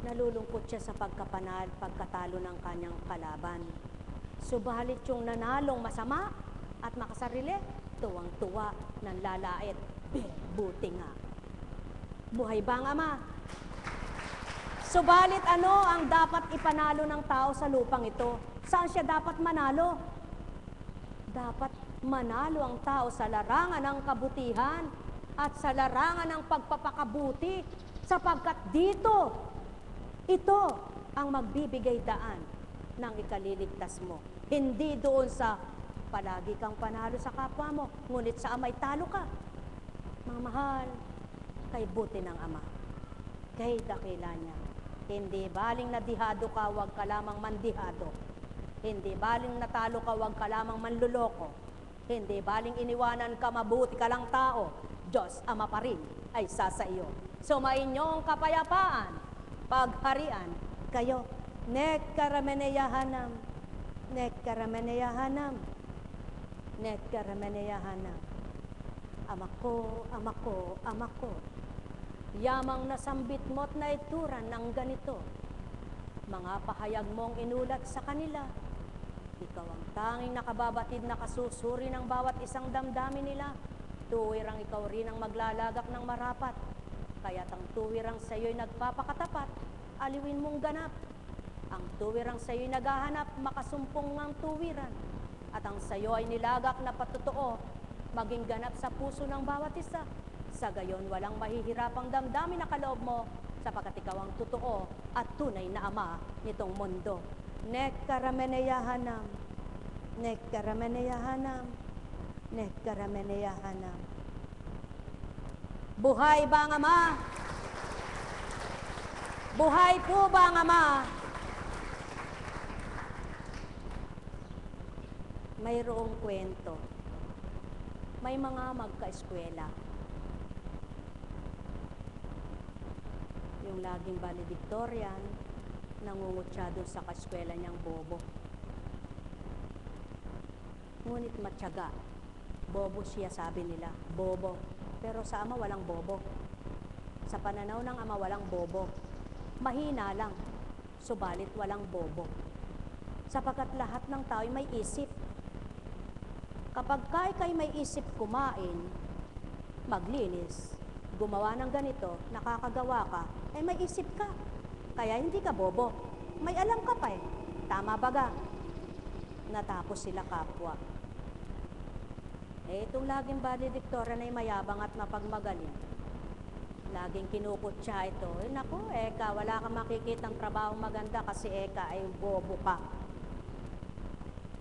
nalulungkot siya sa pagkatalo ng kanyang kalaban. Subalit yung nanalong masama at makasarili, tuwang-tuwa, nanlalait, buti nga. Buhay ba ang Ama? Subalit ano ang dapat ipanalo ng tao sa lupang ito? Saan siya dapat manalo? Dapat manalo ang tao sa larangan ng kabutihan at sa larangan ng pagpapakabuti, sapagkat dito, ito ang magbibigay daan ng ikaliligtas mo. Hindi doon sa palagi kang panalo sa kapwa mo, ngunit sa Ama'y talo ka. Mga mahal, kay buti ng Ama, kay dakila niya. Hindi baling nadihado ka, wag ka lamang mandihado. Hindi baling natalo ka, wag ka lamang manluloko. Hindi baling iniwanan ka, mabuti ka lang tao. Diyos Ama pa rin ay sa iyo. Sumainyong kapayapaan, pagharian kayo. Nekkarameneyahanam, nekkarameneyahanam, nekkarameneyahanam. Ama ko, Ama ko, Ama ko, yamang nasambit mo't naituran ng ganito, mga pahayag mong inulat sa kanila. Ikaw ang tanging nakababatid na kasusuri ng bawat isang damdamin nila. Tuwirang ikaw rin ang maglalagak ng marapat. Kaya't ang tuwirang sa iyo'y nagpapakatapat, aliwin mong ganap. Ang tuwirang sa iyo'y naghahanap, makasumpong ng tuwiran. At ang sa iyo ay nilagak na patutuo, maging ganap sa puso ng bawat isa. Sa gayon, walang mahihirapang damdamin na kaloob mo, sapagkat ikaw ang totoo at tunay na Ama nitong mundo. Nekkarameneyahanam, nekkarameneyahanam, nekkarameneyahanam. Buhay ba ang Ama? Buhay po ba ang Ama? Mayroong kwento. May mga magka-eskwela. Yung laging valedictorian, nangungutya doon sa kaskwela niyang bobo. Ngunit matyaga. Bobo siya, sabi nila. Bobo. Pero sa Ama walang bobo. Sa pananaw ng Ama walang bobo. Mahina lang. Subalit walang bobo. Sapagkat lahat ng tao ay may isip. Kapag kay may isip kumain, maglinis, gumawa ng ganito, nakakagawa ka, eh may isip ka. Kaya hindi ka bobo. May alam ka pa eh. Tama baga? Natapos sila kapwa. Eh itong laging valedictorian ay mayabang at mapagmagaling. Laging kinukutya ito. Eh naku, Eka, wala kang makikitang trabaho maganda kasi Eka ay bobo ka.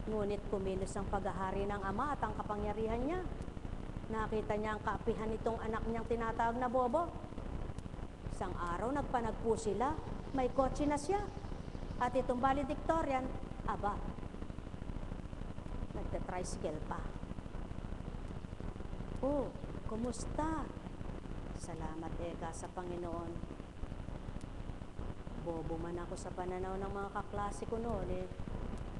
Ngunit kumilos ang paghahari ng Ama at ang kapangyarihan niya. Nakita niya ang kaapihan nitong anak niyang tinatawag na bobo. Isang araw, nagpanagpo sila. May kotse na siya. At itong valedictorian, aba, nagta-tricycle pa. Oh, kumusta? Salamat, Eka, sa Panginoon. Bobo man ako sa pananaw ng mga kaklase ko noon, eh.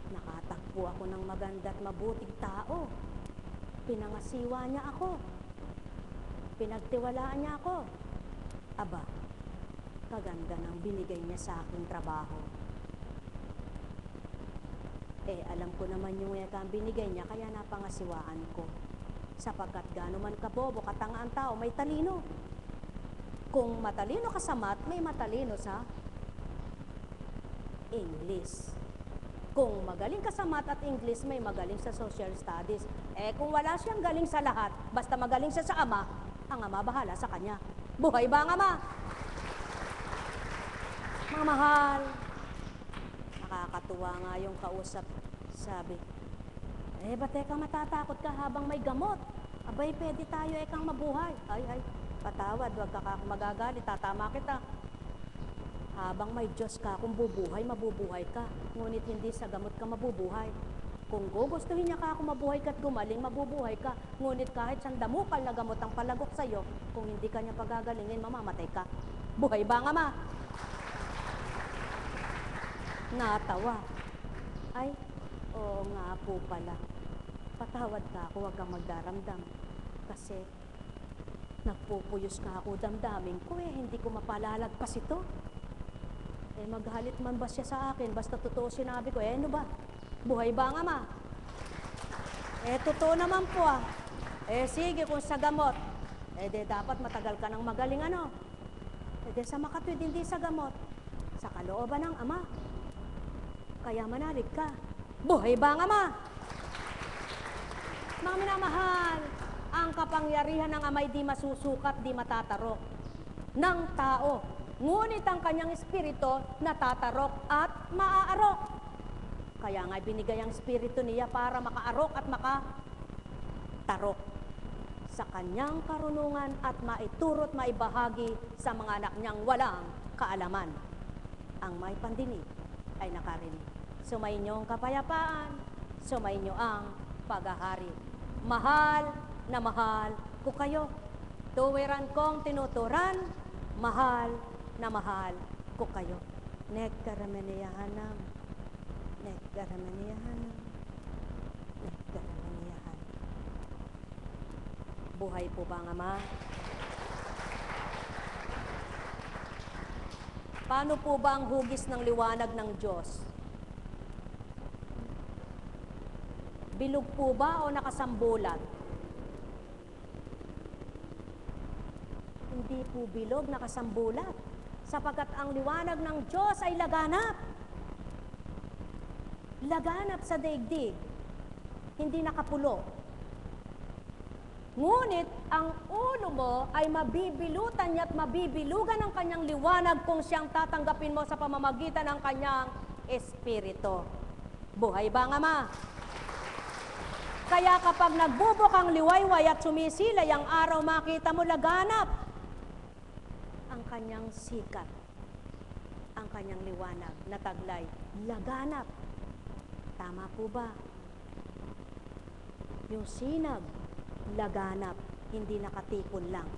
Nakatakbo ako ng maganda at mabuting tao. Pinangasiwa niya ako. Pinagtiwalaan niya ako. Aba, kaganda ng binigay niya sa aking trabaho. Alam ko naman yung ang binigay niya, kaya napangasiwaan ko. Sapagkat gaano man kabobo, katanga ang tao, may talino. Kung matalino ka sa math, may matalino sa English. Kung magaling ka sa math at English, may magaling sa social studies. Kung wala siyang galing sa lahat, basta magaling siya sa ama, ang ama bahala sa kanya. Buhay ba ang ama? Mga mahal, nakakatuwa nga yung kausap. Sabi, ba't ka matatakot ka habang may gamot? Abay, pwede tayo kang mabuhay. Ay, patawad, wag ka magagalit, tatama kita. Habang may Diyos ka, kung bubuhay, mabubuhay ka. Ngunit hindi sa gamot ka mabubuhay. Kung gugustuhin niya ka ako mabuhay ka at gumaling, mabubuhay ka. Ngunit kahit siyang damukal na gamot ang palagok sa'yo, kung hindi ka niya pagagalingin, mamamatay ka. Buhay ba ang ama? Natawa. Ay, oo nga po pala. Patawad ka ako, huwag kang magdaramdam. Kasi nagpupuyos ka ako damdamin ko hindi ko mapalalagpas ito. Maghalit man ba siya sa akin, basta totoo sinabi ko, ano ba? Buhay ba ang ama? Totoo naman po sige, kung sa gamot, dapat matagal ka ng magaling ano? Sa makatwid, hindi sa gamot. Sa kalooban ng ama. Kaya manalig ka. Buhay ba ang ama? Mga minamahal, ang kapangyarihan ng amay di masusukat, di matatarok ng tao. Ngunit ang kanyang espiritu natatarok at maaarok. Kaya nga binigay ang espiritu niya para makaarok at makatarok sa kanyang karunungan at maiturot maibahagi sa mga anak niyang walang kaalaman. Ang may pandinig ay nakarinig. Sumainyo ang kapayapaan, sumainyo ang paghahari. Mahal na mahal ko kayo. Tuwiran kong tinuturan, mahal na mahal ko kayo. Nekkaramaniyahanam, nekkaramaniyahanam, nekkaramaniyahan. Buhay po ba ang ama? Paano po ba ang hugis ng liwanag ng Diyos? Bilog po ba o nakasambulat? Hindi po bilog, nakasambulat. Sapagkat ang liwanag ng Diyos ay laganap. Laganap sa daigdig. Hindi nakapulo. Ngunit ang ulo mo ay mabibilutan niya at mabibilugan ng kanyang liwanag kung siyang tatanggapin mo sa pamamagitan ng kanyang espiritu. Buhay ba ang ama? Kaya kapag nagbubok ang liwayway at sumisilay ang araw, makita mo laganap ang kanyang sikat, ang kanyang liwanag na taglay. Laganap. Tama po ba? Yung sinag, laganap, hindi nakatipon lang.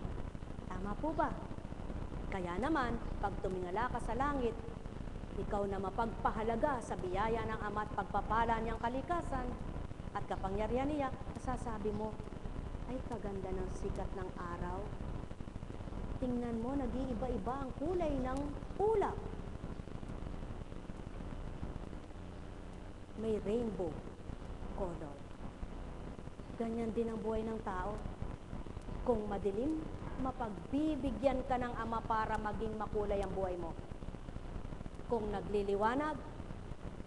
Tama po ba? Kaya naman, pag tumingala ka sa langit, ikaw na mapagpahalaga sa biyaya ng Ama at pagpapala niyang kalikasan at kapangyarihan niya, sasabi mo, ay kaganda ng sikat ng araw. Tingnan mo, nag-iiba-iba ang kulay ng ulap. May rainbow color. Ganyan din ang buhay ng tao. Kung madilim, mapagbibigyan ka ng Ama para maging makulay ang buhay mo. Kung nagliliwanag,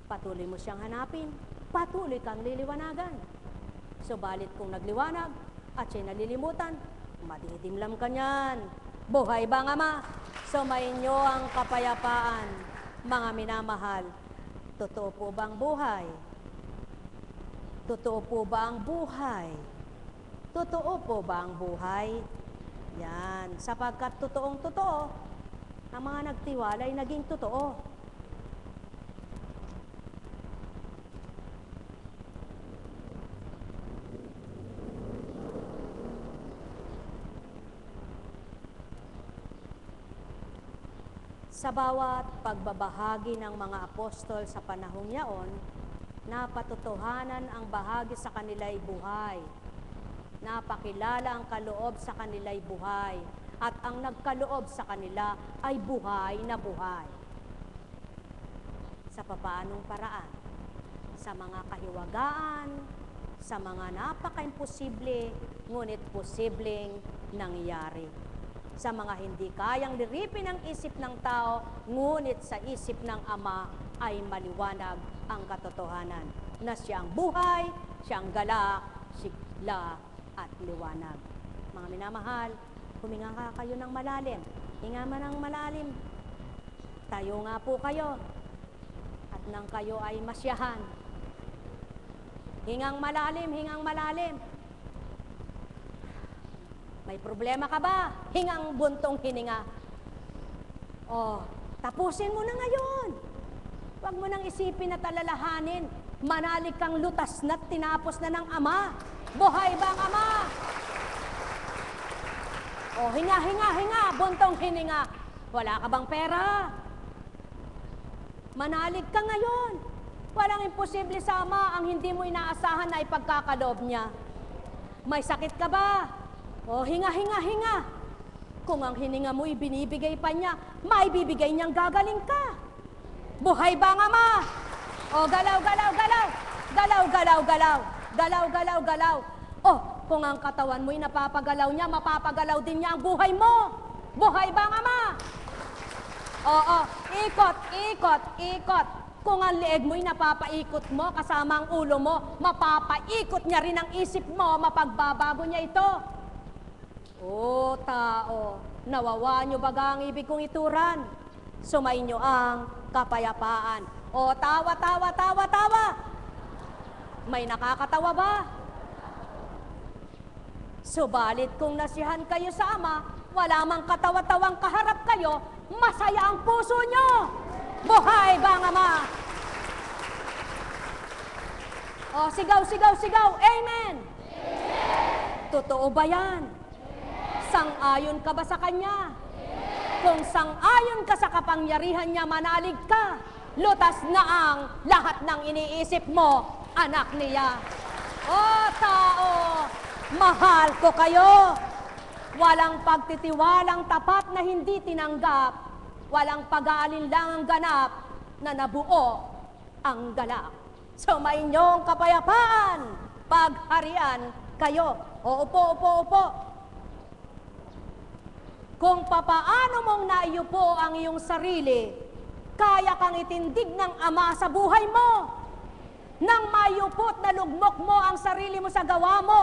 patuloy mo siyang hanapin, patuloy kang liliwanagan. Subalit kung nagliwanag at siya'y nalilimutan, madidimlam ka niyan. Buhay ba ang ama? Sumainyo ang kapayapaan, mga minamahal. Totoo po ba ang buhay? Totoo po ba ang buhay? Totoo po ba ang buhay? Yan, sapagkat totoong totoo, ang mga nagtiwala ay naging totoo. Sa bawat pagbabahagi ng mga apostol sa panahong yaon, napatotohanan ang bahagi sa kanila'y buhay. Napakilala ang kaloob sa kanila'y buhay. at ang nagkaloob sa kanila ay buhay na buhay. Sa papaanong paraan? Sa mga kahiwagaan, sa mga napaka-imposible, ngunit posibleng nangyari. Sa mga hindi kayang liripin ang isip ng tao, ngunit sa isip ng Ama ay maliwanag ang katotohanan na siyang buhay, siyang galak, sigla at liwanag. Mga minamahal, huminga ka kayo ng malalim. Hinga man ng malalim. Tayo nga po kayo. At nang kayo ay masyahan. Hingang malalim, hingang malalim. May problema ka ba? Hingang buntong hininga. Oh, tapusin mo na ngayon. Huwag mo nang isipin at alalahanin. Manalig kang lutas na't tinapos na ng Ama. Buhay ba ang Ama? Oh, hinga, hinga, hinga. Buntong hininga. Wala ka bang pera? Manalig ka ngayon. Walang imposible sa Ama ang hindi mo inaasahan na ipagkakaloob niya. May sakit ka ba? O hinga, hinga, hinga. Kung ang hininga mo ibinibigay pa niya, maibibigay niyang gagaling ka. Buhay ba ang Ama? O galaw, galaw, galaw. Galaw, galaw, galaw. Galaw, galaw, galaw. O, kung ang katawan mo'y napapagalaw niya, mapapagalaw din niya ang buhay mo. Buhay ba ang Ama? Oo, ikot, ikot, ikot. Kung ang leeg mo'y napapaikot mo, kasama ang ulo mo, mapapaikot niya rin ang isip mo, mapagbabago niya ito. O tao, nawawa niyo baga ang ibig kong ituran? Sumainyo ang kapayapaan. O tawa, tawa, tawa, tawa. May nakakatawa ba? Subalit kung nasihan kayo sa Ama, wala mang katawa-tawang kaharap kayo, masaya ang puso nyo. Buhay ba ang Ama? O, sigaw, sigaw, sigaw. Amen! Totoo ba yan? Sang-ayon ka ba sa Kanya? Kung sang-ayon ka sa kapangyarihan niya, manalig ka. Lutas na ang lahat ng iniisip mo, anak niya. O tao, mahal ko kayo. Walang pagtitiwalang tapat na hindi tinanggap. Walang pag-aalinlangang ganap na nabuo ang galak. Sumainyong kapayapaan, pagharian kayo. O upo, upo, upo. Kung papaano mong naiupo ang iyong sarili, kaya kang itindig ng Ama sa buhay mo. Nang mayupot na lugmok mo ang sarili mo sa gawa mo,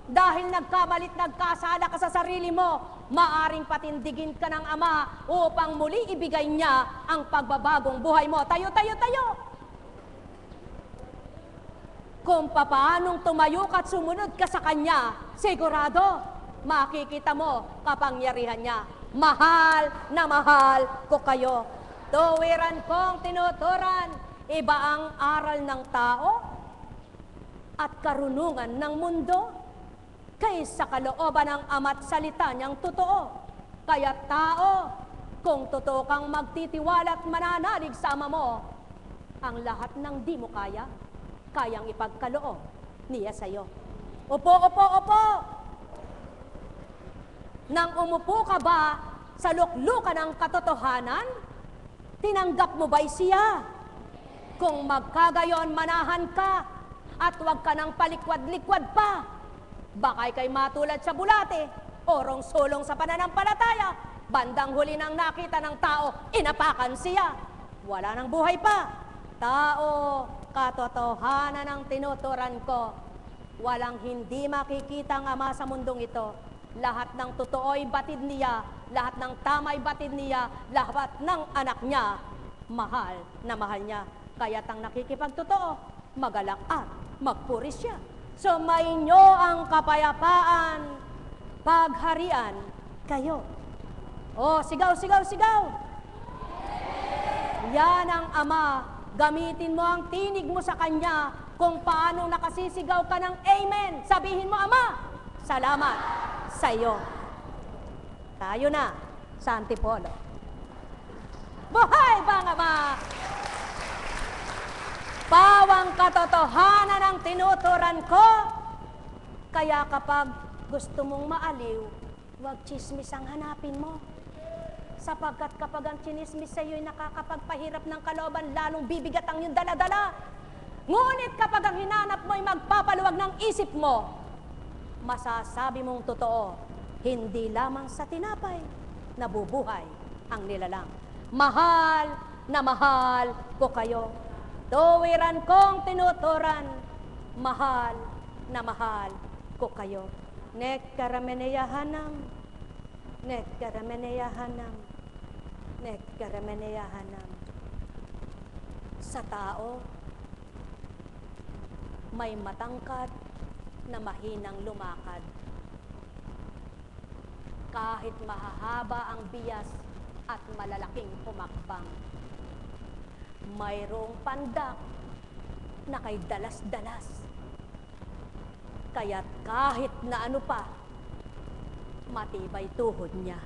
dahil nagkamalit, nagkasala ka sa sarili mo, maaring patindigin ka ng Ama upang muli ibigay niya ang pagbabagong buhay mo. Tayo, tayo, tayo! Kung papaanong tumayo ka at sumunod ka sa Kanya, sigurado, makikita mo kapangyarihan niya. Mahal na mahal ko kayo. Tuwiran kong tinuturan, iba ang aral ng tao at karunungan ng mundo kaysa kalooban ng Ama't salita niyang totoo. Kaya tao, kung totoo kang magtitiwala at mananalig sa Ama mo, ang lahat ng di mo kaya, kayang ipagkaloob niya sa'yo. Upo, upo, upo! Nang umupo ka ba sa luklukan ng katotohanan, tinanggap mo ba'y siya? Kung magkagayon, manahan ka at huwag ka nang palikwad-likwad pa. Baka kay matulad sa bulate, orong sulong sa pananampalataya, bandang huli nang nakita ng tao, inapakan siya. Wala nang buhay pa. Tao, katotohanan ang tinuturan ko. Walang hindi makikita ang Ama sa mundong ito. Lahat ng totoo'y batid niya, lahat ng tama'y batid niya, lahat ng anak niya, mahal na mahal niya. Kaya't ang nakikipagtotoo, magalak at magpuri siya. Sumainyo ang kapayapaan, pagharian kayo. O, sigaw, sigaw, sigaw! Yan ang Ama. Gamitin mo ang tinig mo sa Kanya kung paano nakasisigaw ka ng Amen. Sabihin mo, Ama, salamat sa iyo. Tayo na sa Antipolo. Buhay ba ang Ama? Pawang katotohanan ang tinuturan ko. Kaya kapag gusto mong maaliw, Huwag chismis ang hanapin mo. Sapagkat kapag ang chinismis sa iyo'y nakakapagpahirap ng kalooban, lalong bibigat ang iyong dala-dala. Ngunit kapag ang hinanap mo'y magpapaluwag ng isip mo, masasabi mong totoo, hindi lamang sa tinapay nabubuhay ang nilalang. Mahal na mahal ko kayo. Tuwiran kong tinuturan, mahal na mahal ko kayo. Nekkarameneyahanam, nekkarameneyahanam, nekkarameneyahanam. Sa tao, may matangkad na mahinang lumakad. Kahit mahahaba ang bias at malalaking pumakbang, mayroong pandak na kay dalas-dalas. Kaya't kahit na ano pa, matibay tuhod niya.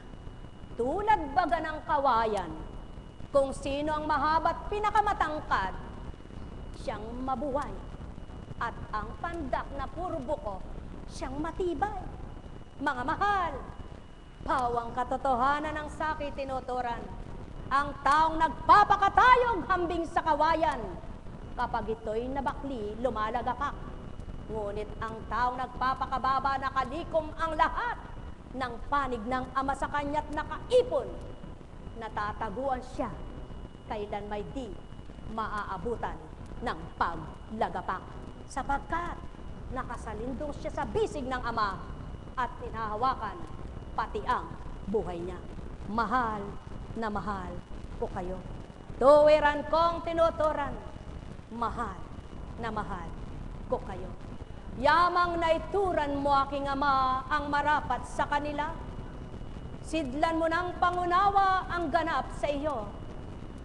Tulad baga ng kawayan, kung sino ang mahaba't pinakamatangkad, siyang mabuhay. At ang pandak na puro buko, siyang matibay. Mga mahal, pawang katotohanan ng saki tinuturan. Ang taong nagpapakatayog hambing sa kawayan, kapag ito'y nabakli, lumalagakak. Ngunit ang taong nagpapakababa, nakalikom ang lahat ng panig ng ama sa kanya't nakaipon. Natataguan siya, kailan may di maaabutan ng paglagapak. Sapagkat nakasalindong siya sa bisig ng ama at tinahawakan pati ang buhay niya. Mahal na mahal ko kayo. Tuwiran kong tinuturan, mahal na mahal ko kayo. Yamang naituran mo aking ama ang marapat sa kanila. Sidlan mo ng pangunawa ang ganap sa iyo.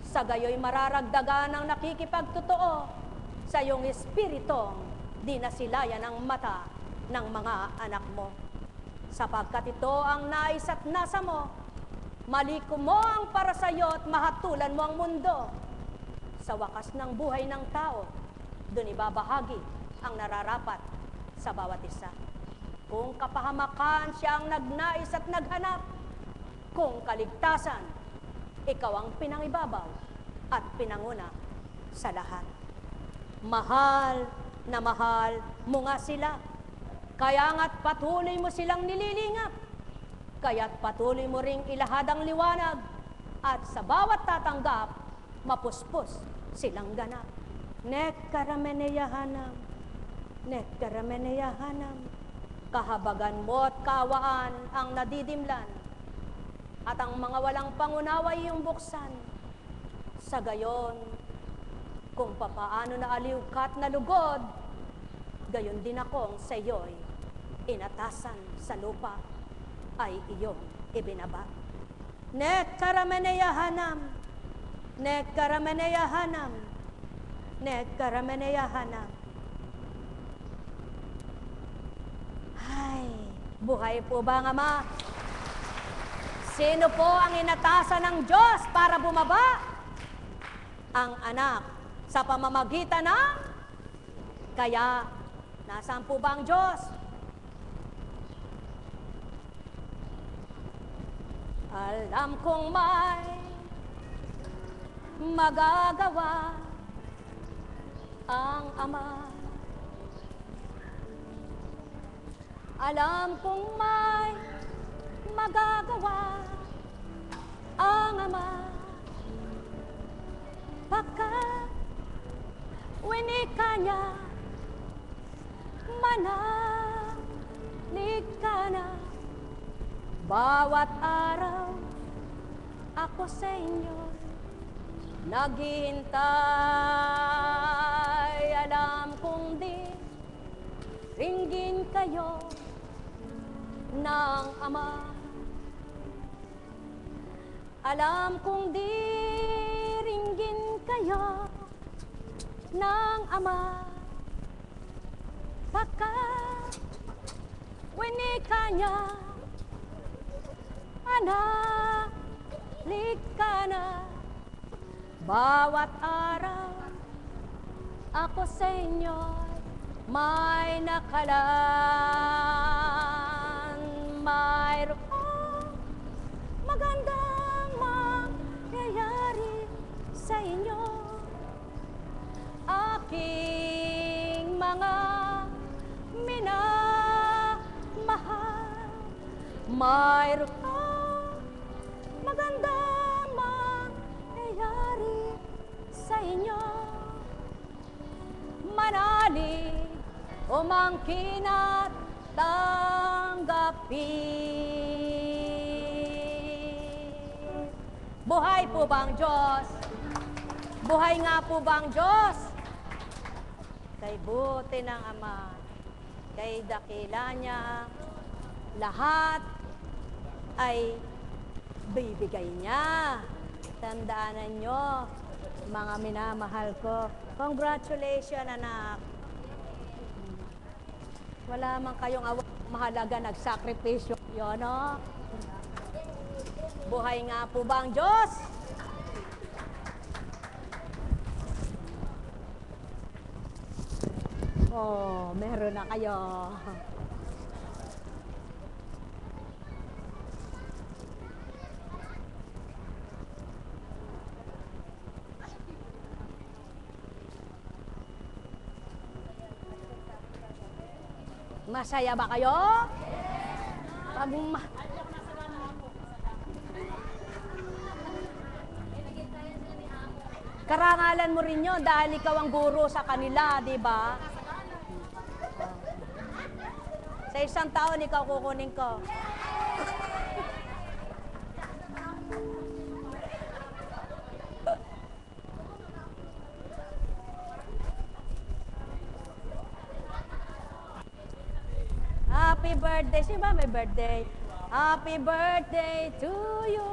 Sa gayo'y mararagdagan ang nakikipagtotoo sa iyong espiritong di nasilayan ang mata ng mga anak mo. Sapagkat ito ang nais at nasa mo, maliko mo ang para sa iyo at mahatulan mo ang mundo. Sa wakas ng buhay ng tao, doon ibabahagi ang nararapat sa bawat isa. Kung kapahamakan siya ang nagnais at naghanap, kung kaligtasan, ikaw ang pinangibabaw at pinanguna sa lahat. Mahal na mahal mo nga sila, kaya nga't patuloy mo silang nililingap, kaya't patuloy mo ring ilahad ang liwanag, at sa bawat tatanggap, mapuspos silang ganap. Nekkarameneyahanam, nekkarameneyahanam, kahabagan mo at kaawaan ang nadidimlan, at ang mga walang pangunawa iyong buksan. Sa gayon, kung papaano na aliw ka't nalugod, gayon din akong sa iyo'y inatasan sa lupa ay iyong ibinaba. Nekkarameneyahanam, nekkarameneyahanam, nekkarameneyahanam. Ay, buhay po ba ang Ama? Sino po ang inatasan ng Diyos para bumaba? Ang anak sa pamamagitan ng kaya. Nasaan po ba ang Diyos? Alam kong may magagawa ang Ama. Alam kong may magagawa ang Ama. Pagkat winika niya, manalig ka na. Bawat araw ako sa inyo naghihintay. Alam kong di ringgin kayo ng Ama. Alam kong di ringgin kayo ng Ama. Pagkat winika niya, manalig ka na. Bawat araw ako sa inyo may nakalan. Mayroon aking mga minamahal, mayroon kang magandang mangyayari sa inyo. Manalig o mangkin at tanggapin. Buhay po bang Diyos? Buhay nga po bang Diyos? Kay buti ng Ama, kay dakila niya, lahat ay bibigay niya. Tandaanan nyo, mga minamahal ko. Congratulations, anak. Wala man kayong mahalaga nagsakripisyo. Yun, no? Buhay nga po ba ang Diyos? Oh, meron na kayo. Masaya ba kayo? Pag karangalan mo rin yun dahil ikaw ang guro sa kanila, di ba? Sa isang taon, ikaw kukunin ko. Happy birthday. Sino ba may birthday? Happy birthday to you.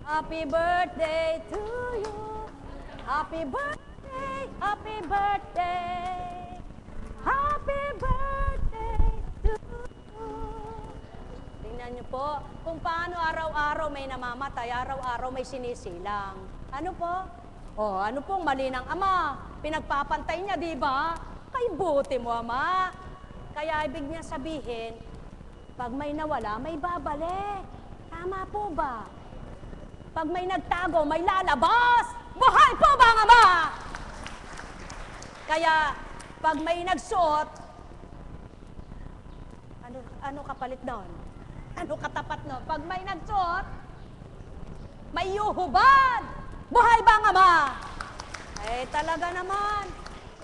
Happy birthday to you. Happy birthday. Happy birthday. Happy birthday to you. Tingnan niyo po kung paano araw-araw may namamatay, araw-araw may sinisilang. Ano po? Oh, ano pong mali ng Ama? Pinagpapantay niya, di ba? Kay buti mo, Ama. Kaya ibig niya sabihin, pag may nawala, may babalik. Tama po ba? Pag may nagtago, may lalabas. Buhay po ba ang Ama? Kaya, pag may nagsuot, ano kapalit doon? Ano katapat no? Pag may nagsuot, may yuhubad. Buhay ba ang Ama? Eh, talaga naman.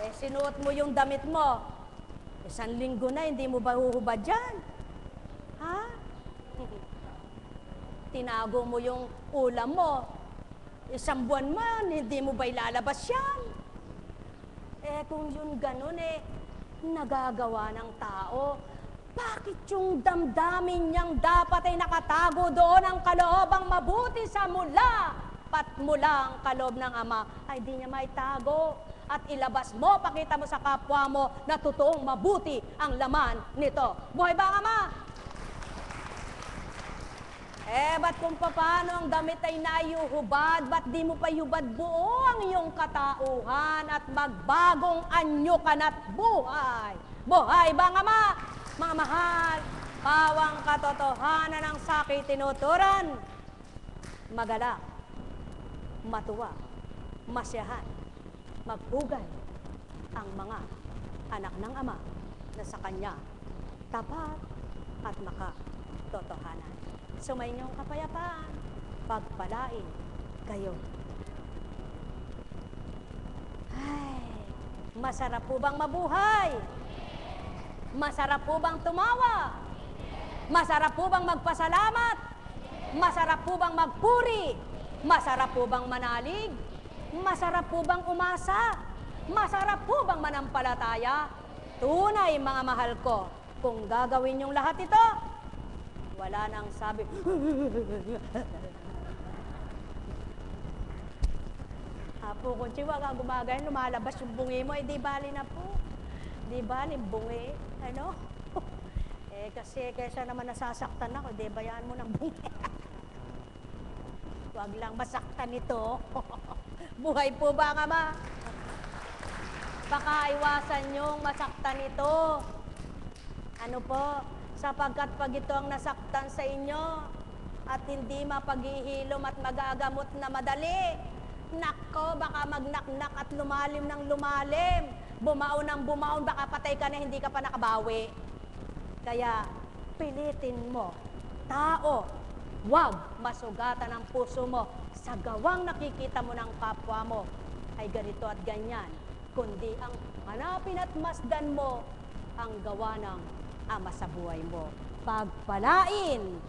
Eh, sinuot mo yung damit mo. Isang linggo na, hindi mo ba huhubad dyan? Ha? Tinago mo yung ulam mo. Isang buwan man, hindi mo ba ilalabas yan? Eh, kung yun ganun nagagawa ng tao, bakit yung damdamin niyang dapat ay nakatago doon ang kaloobang mabuti sa mula? Patmula ang kaloob ng Ama, ay di niya maitago. At ilabas mo, pakita mo sa kapwa mo na totoong mabuti ang laman nito. Buhay ba ang Ama? Eh, ba't kung paano ang damit ay nayuhubad, ba't di mo pa hubad buo ang iyong katauhan at magbagong anyo ka na't buhay? Buhay ba ang Ama? Mga mahal, pawang katotohanan ng sakit tinuturan. Magalak, matuwa, masyahan, magpugay ang mga anak ng Ama na sa Kanya tapat at makatotohanan. Sumainyo kapayapaan, pagpalain kayo. Ay, masarap po bang mabuhay? Masarap po bang tumawa? Masarap po bang magpasalamat? Masarap po bang magpuri? Masarap po bang manalig? Masarap po bang umasa? Masarap po bang manampalataya? Tunay, mga mahal ko, kung gagawin yung lahat ito, wala nang sabi. Apo, kung chiwaga gumagay, lumalabas yung bungi mo, di bali na po. Di bali, bungi. Ano? Kasi kaysa naman nasasaktan ako, di bayaan mo ng bungi. Huwag lang masaktan ito. Buhay po ba ang Ama? Baka iwasan niyong masaktan ito. Ano po? Sapagkat pag ito ang nasaktan sa inyo at hindi mapaghihilom at magagamot na madali, Nako, baka magnaknak at lumalim ng lumalim. Bumaon ng bumaon, baka patay ka na hindi ka pa nakabawi. Kaya, pilitin mo, tao, wag masugatan ang puso mo sa gawang nakikita mo ng kapwa mo ay ganito at ganyan, kundi ang hanapin at masdan mo ang gawa ng Ama sa buhay mo. Pagpalain